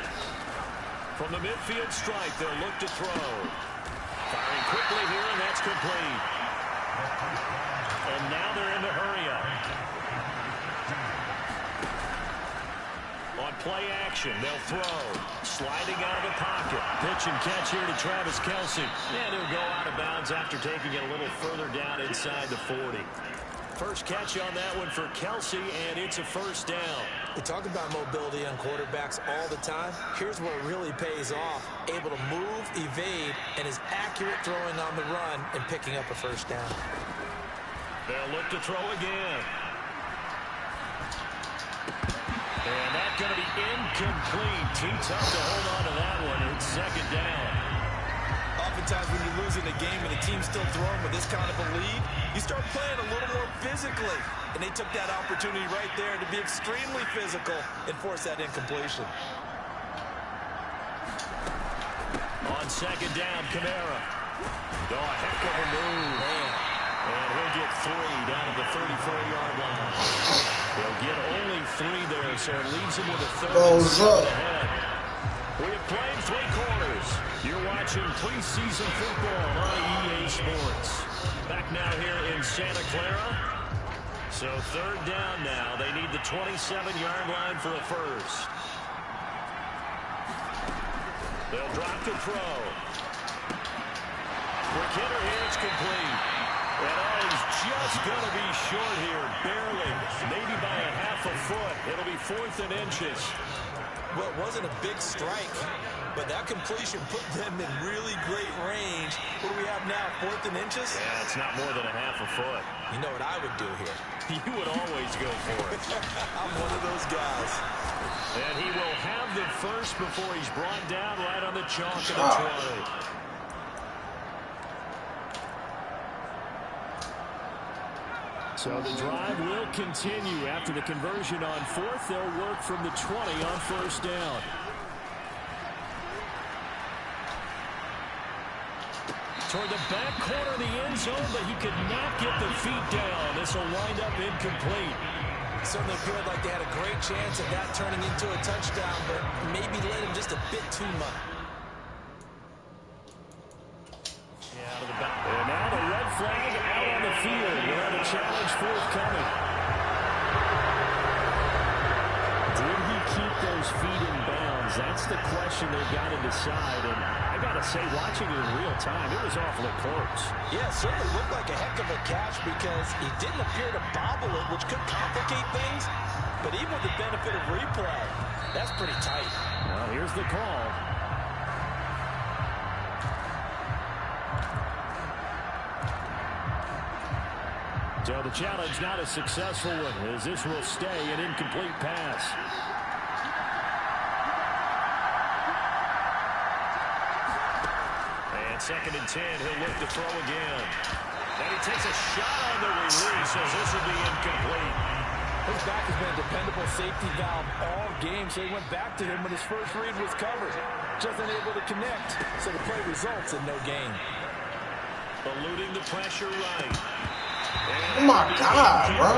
From the midfield stripe, they'll look to throw. Firing quickly here, and that's complete. And now they're in the hurry-up. On play action, they'll throw. Sliding out of the pocket. Pitch and catch here to Travis Kelce. And he'll go out of bounds after taking it a little further down inside the 40. First catch on that one for Kelce, and it's a first down. We talk about mobility on quarterbacks all the time. Here's where it really pays off. Able to move, evade, and is accurate throwing on the run and picking up a first down. They'll look to throw again. And that's going to be incomplete. Too tough to hold on to that one. It's second down. Oftentimes when you lose in a game and the team's still throwing with this kind of a lead, you start playing a little more physically. And they took that opportunity right there to be extremely physical and force that incompletion. On second down, Kamara. Oh, a heck of a move. Man. And he'll get 3 down at the 34-yard line. They'll get only 3 there, so it leaves him with a third and 7 ahead. We have played 3 quarters. You're watching preseason football on EA Sports. Back now here in Santa Clara. So third down now. They need the 27-yard line for a first. They'll drop to throw. Quick hitter here. It's complete. And he's just going to be short here. Barely. Maybe by a half a foot. It'll be 4th and inches. Well, it wasn't a big strike, but that completion put them in really great range. What do we have now, 4th and inches? Yeah, it's not more than a half a foot. You know what I would do here? You would always go for it. I'm one of those guys. And he will have the first before he's brought down right on the chalk of the 20. So the drive will continue. After the conversion on 4th, they'll work from the 20 on first down. Toward the back corner of the end zone, but he could not get the feet down. This will wind up incomplete. Certainly appeared like they had a great chance of that turning into a touchdown, but maybe led him just a bit too much. Out of the back. And now the red flag out on the field. We'll have a challenge forthcoming. Did he keep those feet in bounds? That's the question they've got to decide. And I got to say, watching it in real time, it was awfully close. Yeah, it certainly looked like a heck of a catch because he didn't appear to bobble it, which could complicate things. But even with the benefit of replay, that's pretty tight. Well, here's the call. So the challenge not a successful one, as this will stay an incomplete pass. And 2nd and 10, he'll look to throw again. And he takes a shot on the release, as this will be incomplete. His back has been a dependable safety valve all game, so he went back to him when his first read was covered. Just unable to connect, so the play results in no gain. Eluding the pressure right. Oh my God, bro.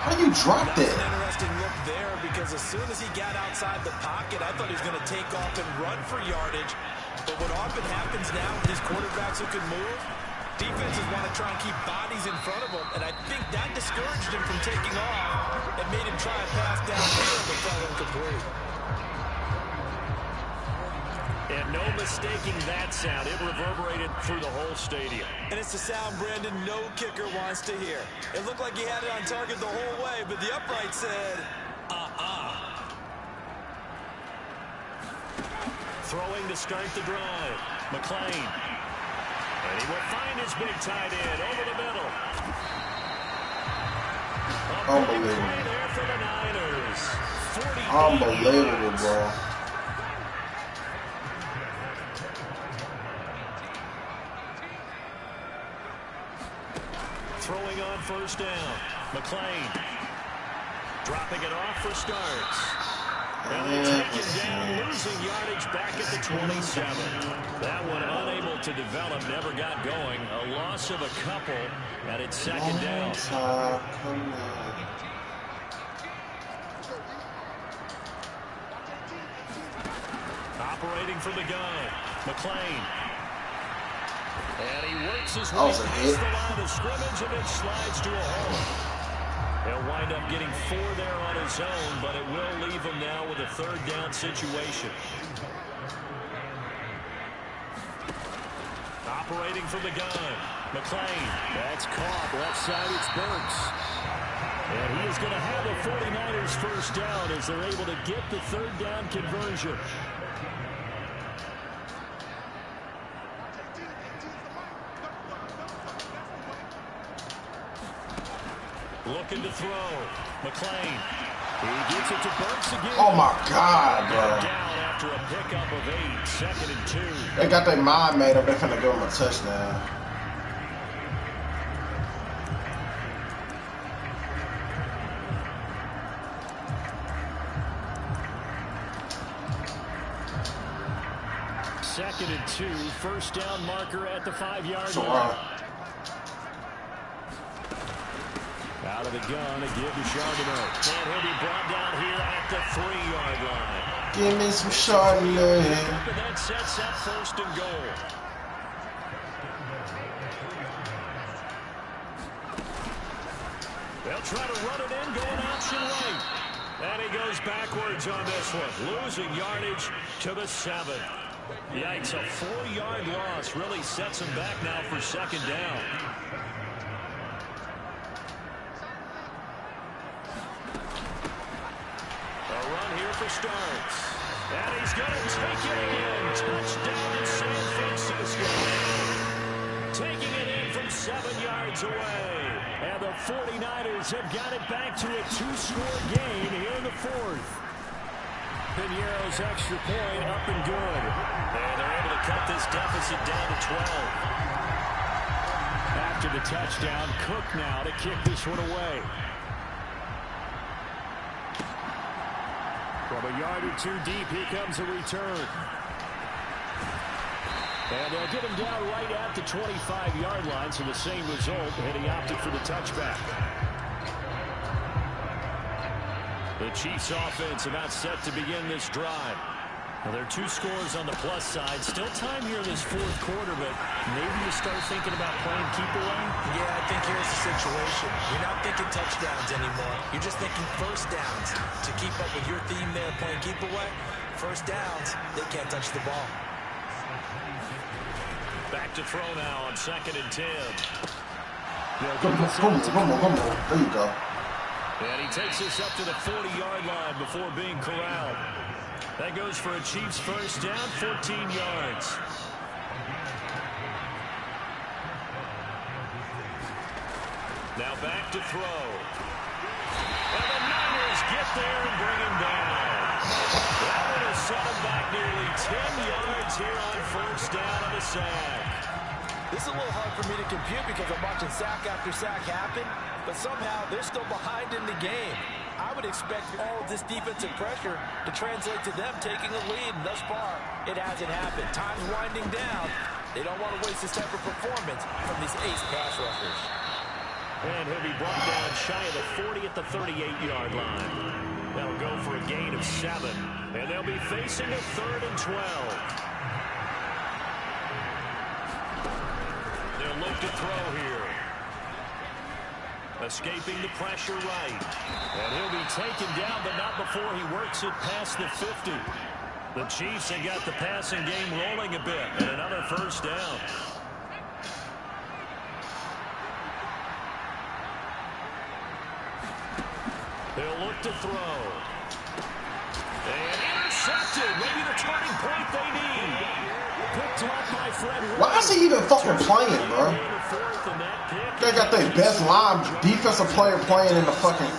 How do you drop that? That's an interesting look there because as soon as he got outside the pocket, I thought he was going to take off and run for yardage. But what often happens now with these quarterbacks who can move, defenses want to try and keep bodies in front of them. And I think that discouraged him from taking off and made him try a pass downfield but fell incomplete. And no mistaking that sound. It reverberated through the whole stadium. And it's the sound Brandon no kicker wants to hear. It looked like he had it on target the whole way, but the upright said, Throwing to start the drive. McClain. And he will find his big tight end over the middle. Unbelievable. There for the Niners. Unbelievable, bro. Throwing on first down. McClain. Dropping it off for starts. And they take it down, losing yardage back at the 27. That one unable to develop, never got going. A loss of a couple, and it's second down. Operating from the gun. McClain. And he works his way was a past hit. the line of scrimmage and it slides to a hole. He'll wind up getting 4 there on his own, but it will leave him now with a 3rd down situation. Operating from the gun, McClain. That's caught. Left side, it's Burks. And he is going to have a 49ers first down as they're able to get the 3rd down conversion. Looking to throw. McClain. He gets it to Burks again. Oh my God, bro. Down after a pickup of 8, 2nd and 2. They got their mind made up. They're finna give him a touchdown. Second and 2, first down marker at the 5-yard So, line. Out of the gun, a give to Charbonneau. And he'll be brought down here at the 3-yard line. give me some Chardonnay. And that sets up 1st and goal. They'll try to run it in, going option right. And he goes backwards on this one, losing yardage to the 7. Yikes, a 4-yard loss really sets him back now for 2nd down. A run here for Starks. And he's going to take it in. Touchdown in San Francisco. Taking it in from 7 yards away. And the 49ers have got it back to a 2-score game here in the 4th. Piñeiro's extra point up and good. And they're able to cut this deficit down to 12. After the touchdown, Cook now to kick this one away. From a yard or 2 deep, here comes a return. And they'll get him down right at the 25-yard line, so the same result, and he opted for the touchback. The Chiefs offense about set to begin this drive. Well, there are 2 scores on the plus side. Still time here in this 4th quarter, but maybe you start thinking about playing keep away? Yeah, I think here's the situation. You're not thinking touchdowns anymore. You're just thinking first downs. To keep up with your theme there, playing keep away, first downs, they can't touch the ball. Back to throw now on 2nd and 10. Come on. There you go. And he takes this up to the 40-yard line before being corralled. That goes for a Chiefs first down, 14 yards. Now back to throw. And the Niners get there and bring him down. That would have set him back nearly 10 yards here on first down of the sack. This is a little hard for me to compute because I'm watching sack after sack happen, but somehow they're still behind in the game. I would expect all of this defensive pressure to translate to them taking a lead, and thus far, it hasn't happened. Time's winding down. They don't want to waste this type of performance from these ace pass rushers. And he'll be brought down shy of the 40 at the 38-yard line. That'll go for a gain of 7, and they'll be facing a 3rd and 12. They'll look to throw here. Escaping the pressure right. And he'll be taken down, but not before he works it past the 50. The Chiefs have got the passing game rolling a bit, and another first down. They'll look to throw. And intercepted. Maybe the turning point they need. Picked up by Fred. Why is he even fucking playing, bro? They got their best line defensive player playing in the fucking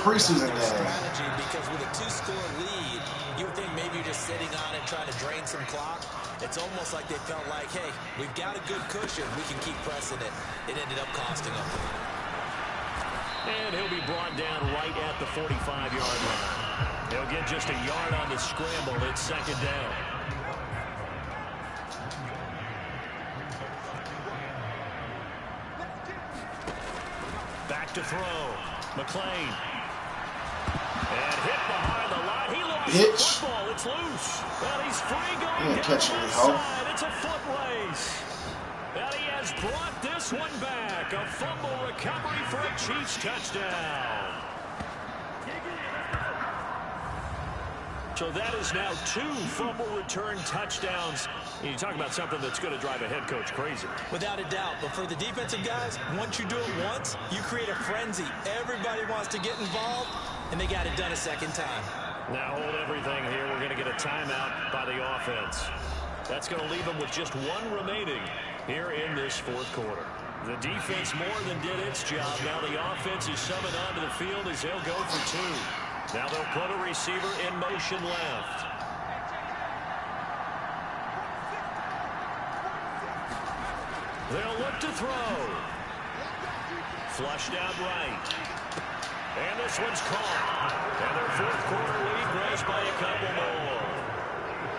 preseason game. Because with a 2-score lead, you would think maybe you're just sitting on it trying to drain some clock. It's almost like they felt like, hey, we've got a good cushion. We can keep pressing it. It ended up costing them. And he'll be brought down right at the 45-yard line. He'll get just a yard on the scramble. It's 2nd down. Back to throw. McClain. And hit behind the line. He lost the football. It's loose. Well, he's free going down the side. It's a foot race. And he brought this one back. A fumble recovery for a Chiefs touchdown. So that is now 2 fumble return touchdowns. You talk about something that's going to drive a head coach crazy. Without a doubt. But for the defensive guys, once you do it once, you create a frenzy. Everybody wants to get involved, and they got it done a second time. Now hold everything here. We're going to get a timeout by the offense. That's going to leave them with just 1 remaining here in this 4th quarter. The defense more than did its job. Now the offense is summoned onto the field as they'll go for 2. Now they'll put a receiver in motion left. They'll look to throw. Flushed out right. And this one's caught. And their 4th quarter lead grows by a couple more.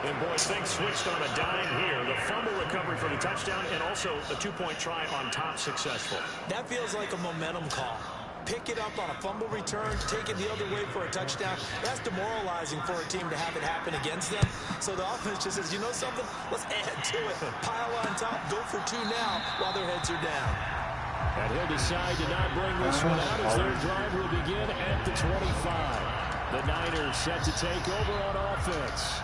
And boy, things switched on a dime here. The fumble recovery for the touchdown and also a 2-point try on top successful. That feels like a momentum call. Pick it up on a fumble return, take it the other way for a touchdown. That's demoralizing for a team to have it happen against them. So the offense just says, you know something? Let's add to it. Pile on top, go for 2 now while their heads are down. And he'll decide to not bring this one out as their drive will begin at the 25. The Niners set to take over on offense.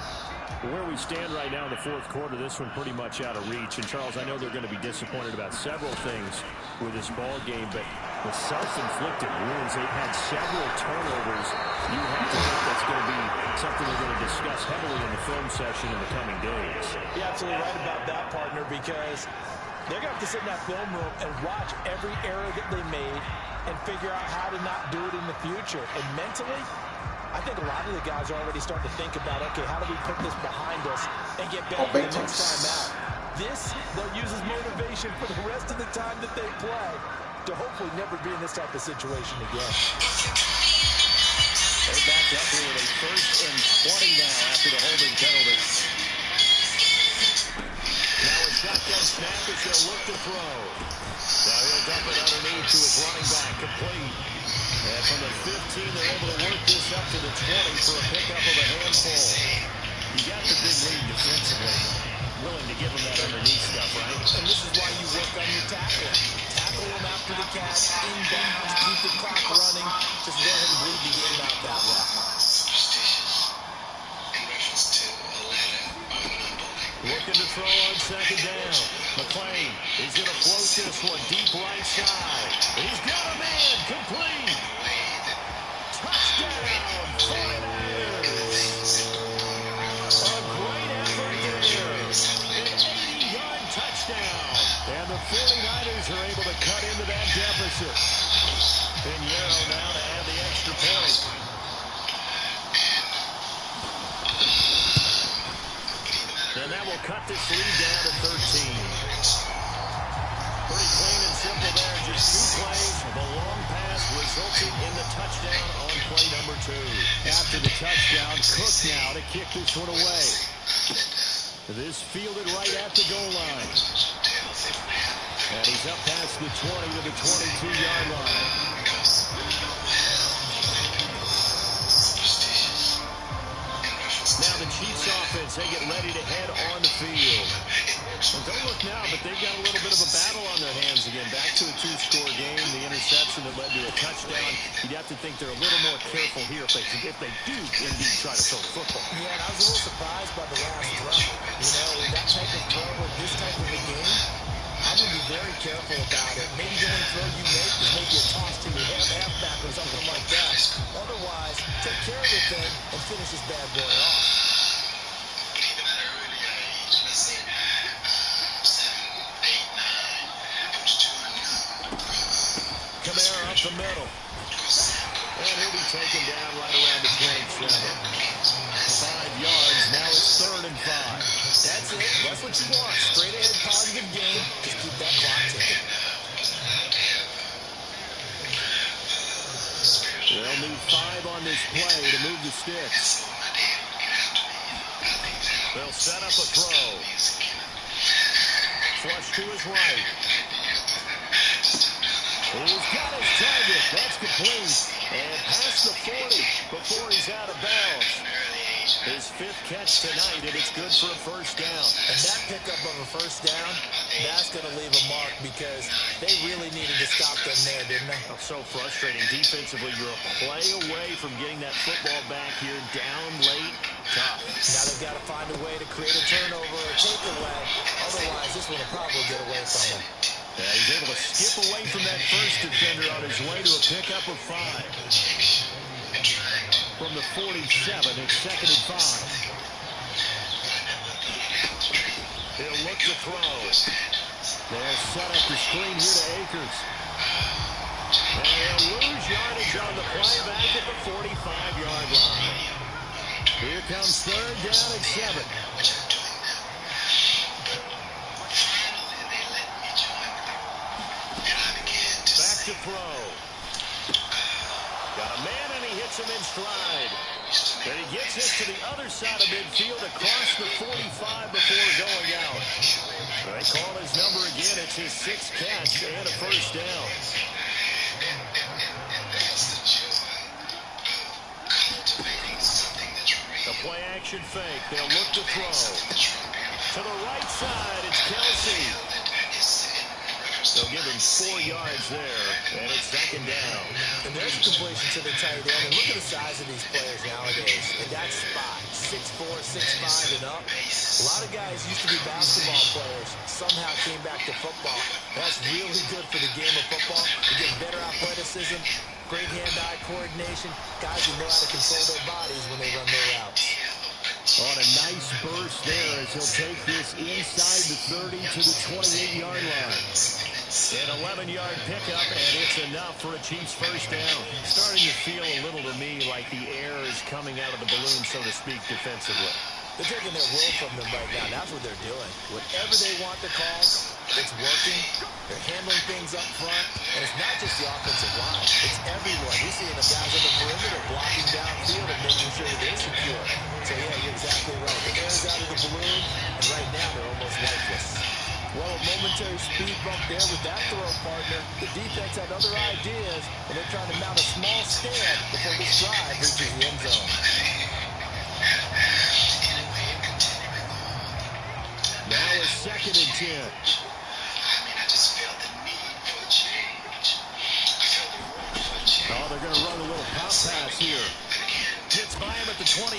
Where we stand right now in the 4th quarter, this one pretty much out of reach. And, Charles, I know they're going to be disappointed about several things with this ball game, but the self-inflicted wounds, they've had several turnovers. You have to think that's going to be something they're going to discuss heavily in the film session in the coming days. You're absolutely right about that, partner, because they're going to have to sit in that film room and watch every error that they made and figure out how to not do it in the future. And mentally, I think a lot of the guys are already starting to think about, okay, how do we put this behind us and get better the next time out? This, they'll use as motivation for the rest of the time that they play to hopefully never be in this type of situation again. They're backed up here with a 1st and 20 now after the holding penalty. Now a shotgun snap as they'll look to throw. Now he'll dump it underneath to his running back, complete. And from the 15, they're able to work this up to the 20 for a pickup of a handful. You got the big lead defensively. Willing to give him that underneath stuff, right? And this is why you work on your tackle. Tackle him after the catch, inbounds, keep the clock running. Just go ahead and bleed the game out that way. Looking to throw on 2nd down. McClain is going to float this one deep right side. He's got a man, complete. Touchdown, 49ers. A great effort there. An 80-yard touchdown. And the 49ers are able to cut into that deficit. Pinheiro now to add the extra point. And that will cut this lead down to 13. Pretty clean and simple there. Just 2 plays. The long pass resulting in the touchdown on play number 2. After the touchdown, Cook now to kick this one away. This fielded right at the goal line. And he's up past the 20 to the 22-yard line. Now the Chiefs offense, they get ready to head on the field. Well, don't look now, but they've got a little bit of a battle on their hands again. Back to a 2-score game, the interception that led to a touchdown. You'd have to think they're a little more careful here if they do indeed try to throw the football. Yeah, and I was a little surprised by the last throw. You know, with that type of throw with this type of a game, I'm going to be very careful about it. Maybe the only throw you make is maybe a toss to your halfback or something like that. Otherwise, take care of the thing and finish this bad boy off. Kamara up the middle. And he'll be taken down right around the 27. 5 yards. Now it's 3rd and 5. That's it. That's what you want. Straight ahead, positive game. Just keep that clock ticking. They'll need 5 on this play to move the sticks. They'll set up a throw. Flush to his right. He's got his target. That's complete. And past the 40 before he's out of bounds. His 5th catch tonight, and it's good for a 1st down. And that pickup of a 1st down That's going to leave a mark because they really needed to stop them there, didn't they? Oh, so frustrating. Defensively, you're a play away from getting that football back here down late. Tough. Now they've got to find a way to create a turnover or take away. Otherwise, this one will probably get away from them. Yeah, he's able to skip away from that first defender on his way to a pickup of 5. From the 47, it's 2nd and 5. He'll look to throw. They'll set up the screen here to Akers. And they'll lose yardage on the play back at the 45-yard line. Here comes 3rd down at 7. Back to throw. Got a man and he hits him in stride. And he gets this to the other side of midfield across the 45 before going out. They call his number again. It's his 6th catch and a first down. The play action fake. They'll look to throw. To the right side, it's Kelsey. They'll give him 4 yards there, and it's 2nd down. And there's a completion to the tight end. And look at the size of these players nowadays. In that spot, 6'4", 6'5", and up. A lot of guys used to be basketball players, somehow came back to football. That's really good for the game of football. You get better athleticism, great hand-eye coordination, guys who know how to control their bodies when they run their routes. On a nice burst there as he'll take this inside the 30 to the 28-yard line. An 11-yard pickup, and it's enough for a Chiefs first down. Starting to feel a little to me like the air is coming out of the balloon, so to speak, defensively. They're taking their will from them right now. That's what they're doing. Whatever they want to call, it's working. They're handling things up front. And it's not just the offensive line. It's everyone. You're seeing the guys on the perimeter blocking downfield and making sure that they're secure. So, yeah, you're exactly right. The air's out of the balloon, and right now they're almost lifeless. Well, a momentary speed bump there with that throw partner. The defense had other ideas, and they're trying to mount a small stand before this drive reaches the end zone. Now it's 2nd and 10. Oh, they're going to run a little pop pass here. Gets by him at the 25.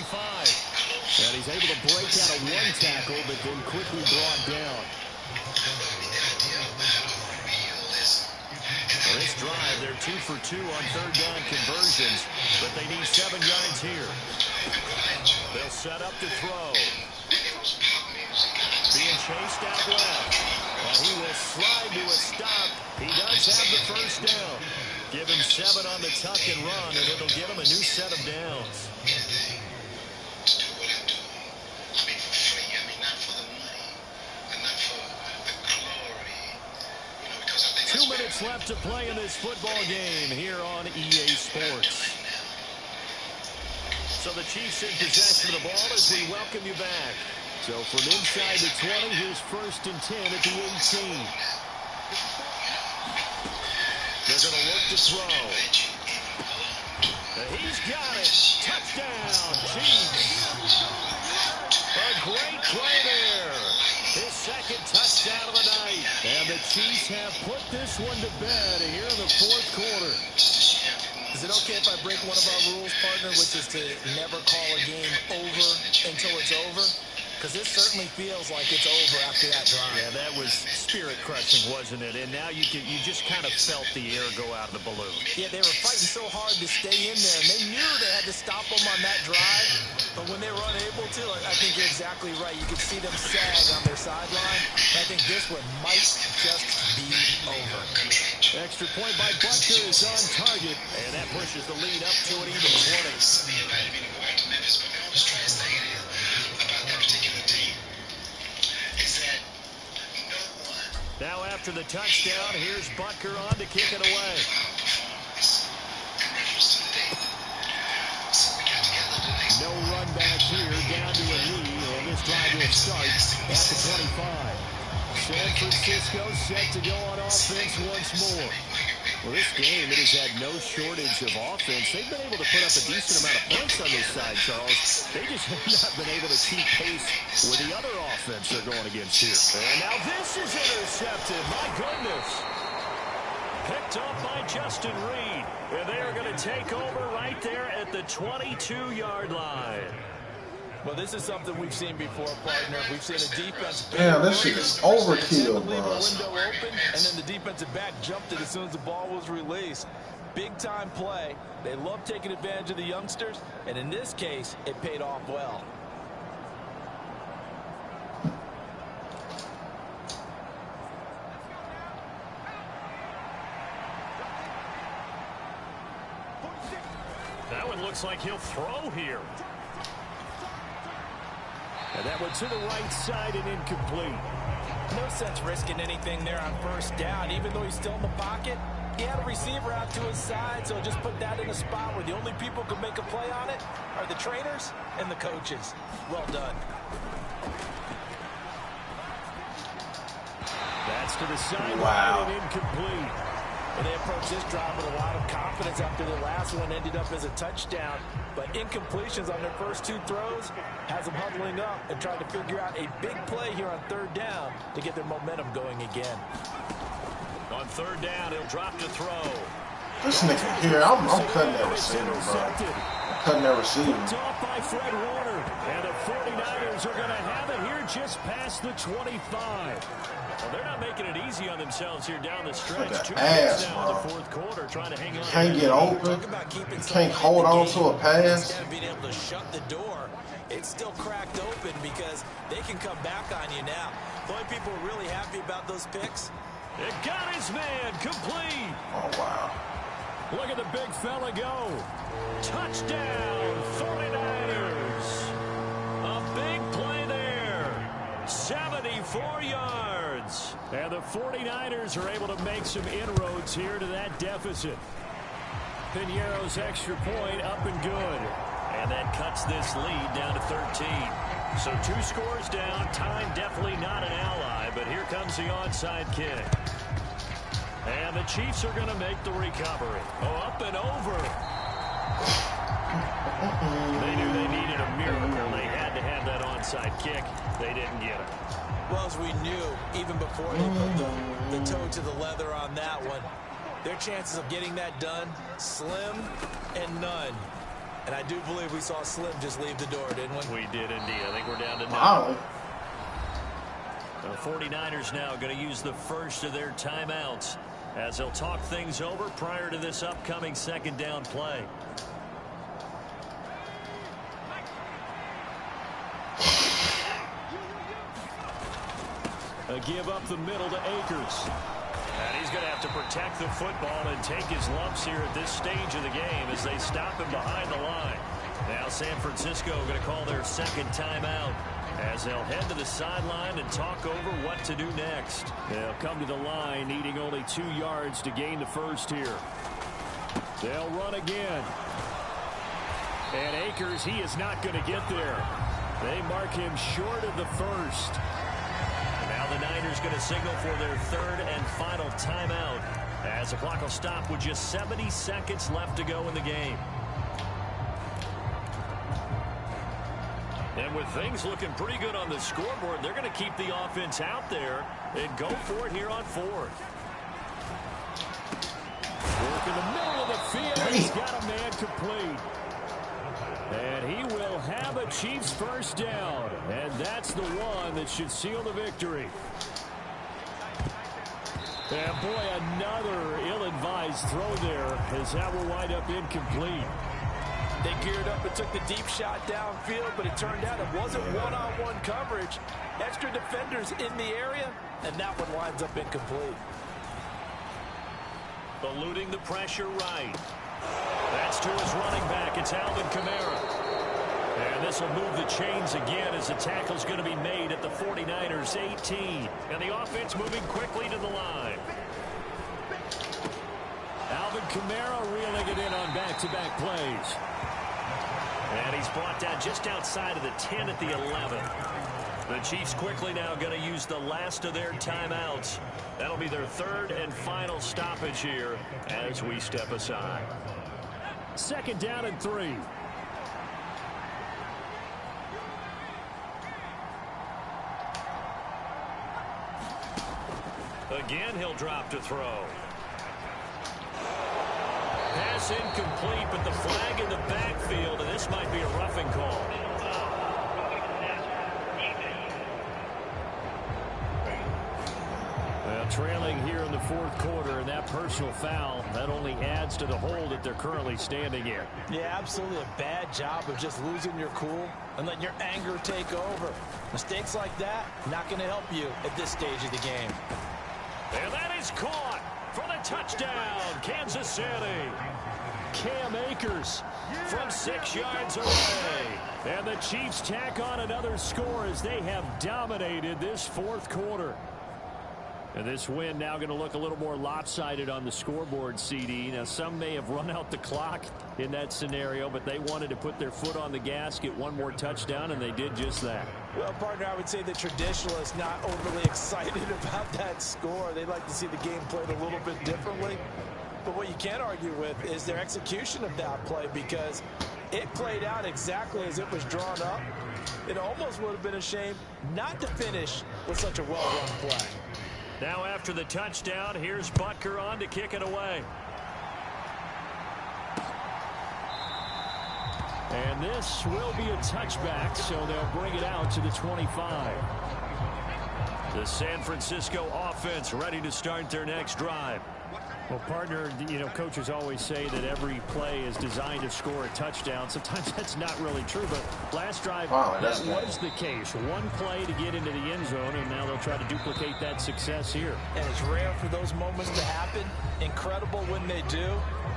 And he's able to break out of 1 tackle, but then quickly brought down. For this drive, they're 2 for 2 on 3rd down conversions, but they need 7 yards here. They'll set up to throw. Being chased out left. And he will slide to a stop. He does have the first down. Give him 7 on the tuck and run, and it'll give him a new set of downs. 2 minutes left to play in this football game here on EA Sports. So the Chiefs in possession of the ball as we welcome you back. So from inside the 20, here's 1st and 10 at the 18. They're going to look to throw. And he's got it. Touchdown, Chiefs. A great play there. His 2nd touchdown of the night. And the Chiefs have put this one to bed here in the 4th quarter. Is it okay if I break one of our rules, partner, which is to never call a game over until it's over? Because this certainly feels like it's over after that drive. Yeah, that was spirit-crushing, wasn't it? And now you just kind of felt the air go out of the balloon. Yeah, they were fighting so hard to stay in there, and they knew they had to stop them on that drive. But when they were unable to, I think you're exactly right. You could see them sag on their sideline. I think this one might just be over. Extra point by Butker is on target, and that pushes the lead up to an even 20. Now after the touchdown, here's Butker on to kick it away. No run back here, down to a knee, and this drive will start at the 25. San Francisco set to go on offense once more. Well, this game, it has had no shortage of offense. They've been able to put up a decent amount of points on this side, Charles. They just have not been able to keep pace with the other offense they're going against here. And now this is intercepted. My goodness. Picked up by Justin Reed. And they are going to take over right there at the 22-yard line. Well, this is something we've seen before, partner. We've seen a defense. Damn, this shit is overkill, bro. Window open, and then the defensive back jumped it as soon as the ball was released. Big-time play. They love taking advantage of the youngsters, and in this case, it paid off well. That one looks like he'll throw here. And that one to the right side and incomplete. No sense risking anything there on first down. Even though he's still in the pocket, he had a receiver out to his side, so just put that in a spot where the only people who can make a play on it are the trainers and the coaches. Well done. That's to the sideline Wow. and incomplete. And they approached this drive with a lot of confidence after the last one ended up as a touchdown. But incompletions on their first two throws has them huddling up and trying to figure out a big play here on third down to get their momentum going again. On third down, he'll drop to throw. This nigga here, I'm cutting that receiver, bro. Cutting that receiver. Off by Fred Warner. And the 49ers are going to have it here just past the 25. Well, they're not making it easy on themselves here down the stretch. Look at Two ass, now in the bro. fourth quarter, trying to hang on. Can't get open. Can't hold on to a pass. Instead of being able to shut the door, it's still cracked open because they can come back on you now. The only people are really happy about those picks. It got his man complete. Oh, wow. Look at the big fella go. Touchdown, 49ers. A big play there. 74 yards. And the 49ers are able to make some inroads here to that deficit. Piñeiro's extra point up and good. And that cuts this lead down to 13. So 2 scores down. Time definitely not an ally, but here comes the onside kick. And the Chiefs are going to make the recovery. Oh, up and over. They knew they needed a miracle. They had to have that onside kick. They didn't get it. Well, as we knew, even before they put the toe to the leather on that one, their chances of getting that done, slim and none. And I do believe we saw Slim just leave the door, didn't we? We did indeed. I think we're down to 9. Wow. The 49ers now going to use the first of their timeouts as they'll talk things over prior to this upcoming second down play. A give up the middle to Akers. And he's going to have to protect the football and take his lumps here at this stage of the game as they stop him behind the line. Now San Francisco going to call their second timeout as they'll head to the sideline and talk over what to do next. They'll come to the line needing only 2 yards to gain the first here. They'll run again. And Akers, he is not going to get there. They mark him short of the first. Now the Niners going to signal for their third and final timeout as the clock will stop with just 70 seconds left to go in the game. And with things looking pretty good on the scoreboard, they're going to keep the offense out there and go for it here on fourth. Work in the middle of the field. He's got a man complete. And he will have a Chiefs first down. And that's the one that should seal the victory. And boy, another ill-advised throw there as that will wind up incomplete. They geared up and took the deep shot downfield, but it turned out it wasn't one-on-one coverage. Extra defenders in the area, and that one winds up incomplete. Eluding the pressure right. That's to his running back. It's Alvin Kamara. And this will move the chains again as the tackle's going to be made at the 49ers 18. And the offense moving quickly to the line. Alvin Kamara reeling it in on back-to-back plays. And he's brought down just outside of the 10 at the 11. The Chiefs quickly now going to use the last of their timeouts. That'll be their third and final stoppage here as we step aside. 2nd down and 3. Again, he'll drop to throw. Pass incomplete, but the flag in the backfield, and this might be a roughing call. Trailing here in the 4th quarter, and that personal foul, that only adds to the hole that they're currently standing in. Yeah, absolutely a bad job of just losing your cool and letting your anger take over. Mistakes like that, not going to help you at this stage of the game. And that is caught for the touchdown, Kansas City. Cam Akers from 6 yards away. And the Chiefs tack on another score as they have dominated this 4th quarter. And this win now going to look a little more lopsided on the scoreboard, CD. Now, some may have run out the clock in that scenario, but they wanted to put their foot on the gas, get one more touchdown, and they did just that. Well, partner, I would say the traditionalists not overly excited about that score. They'd like to see the game played a little bit differently. But what you can't argue with is their execution of that play, because it played out exactly as it was drawn up. It almost would have been a shame not to finish with such a well-run play. Now after the touchdown, here's Butker on to kick it away. And this will be a touchback, so they'll bring it out to the 25. The San Francisco offense ready to start their next drive. Well, partner, you know, coaches always say that every play is designed to score a touchdown. Sometimes that's not really true, but last drive, that was the case. One play to get into the end zone, and now they'll try to duplicate that success here. And it's rare for those moments to happen. Incredible when they do.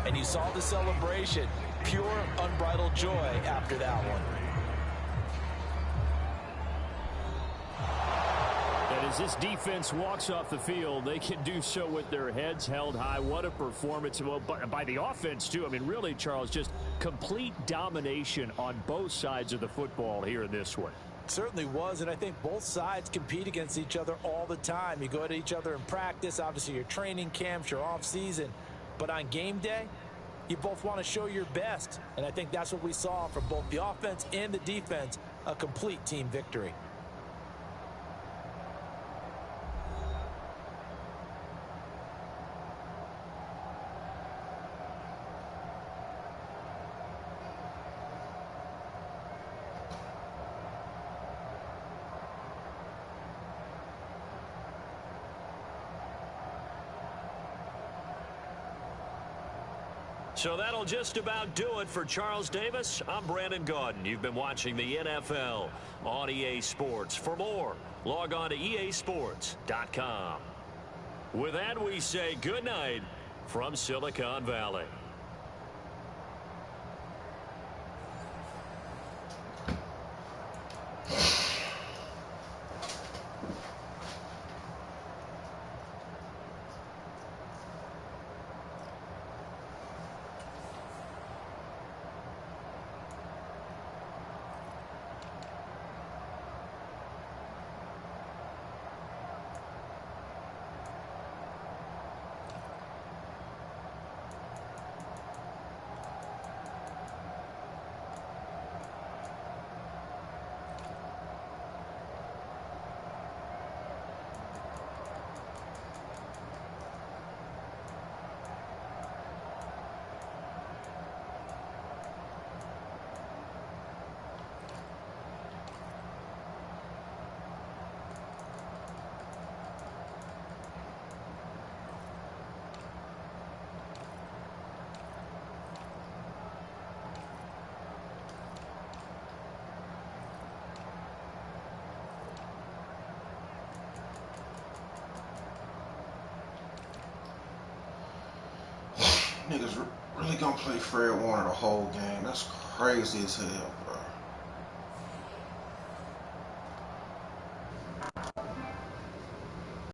And you saw the celebration. Pure, unbridled joy after that one. As this defense walks off the field, they can do so with their heads held high. What a performance by the offense, too. I mean, really, Charles, just complete domination on both sides of the football here in this one. Certainly was, and I think both sides compete against each other all the time. You go at each other in practice, obviously your training camps, your off-season. But on game day, you both want to show your best. And I think that's what we saw from both the offense and the defense, a complete team victory. So that'll just about do it for Charles Davis. I'm Brandon Gaudin. You've been watching the NFL on EA Sports. For more, log on to easports.com. With that, we say good night from Silicon Valley. Niggas really gonna play Fred Warner the whole game. That's crazy as hell.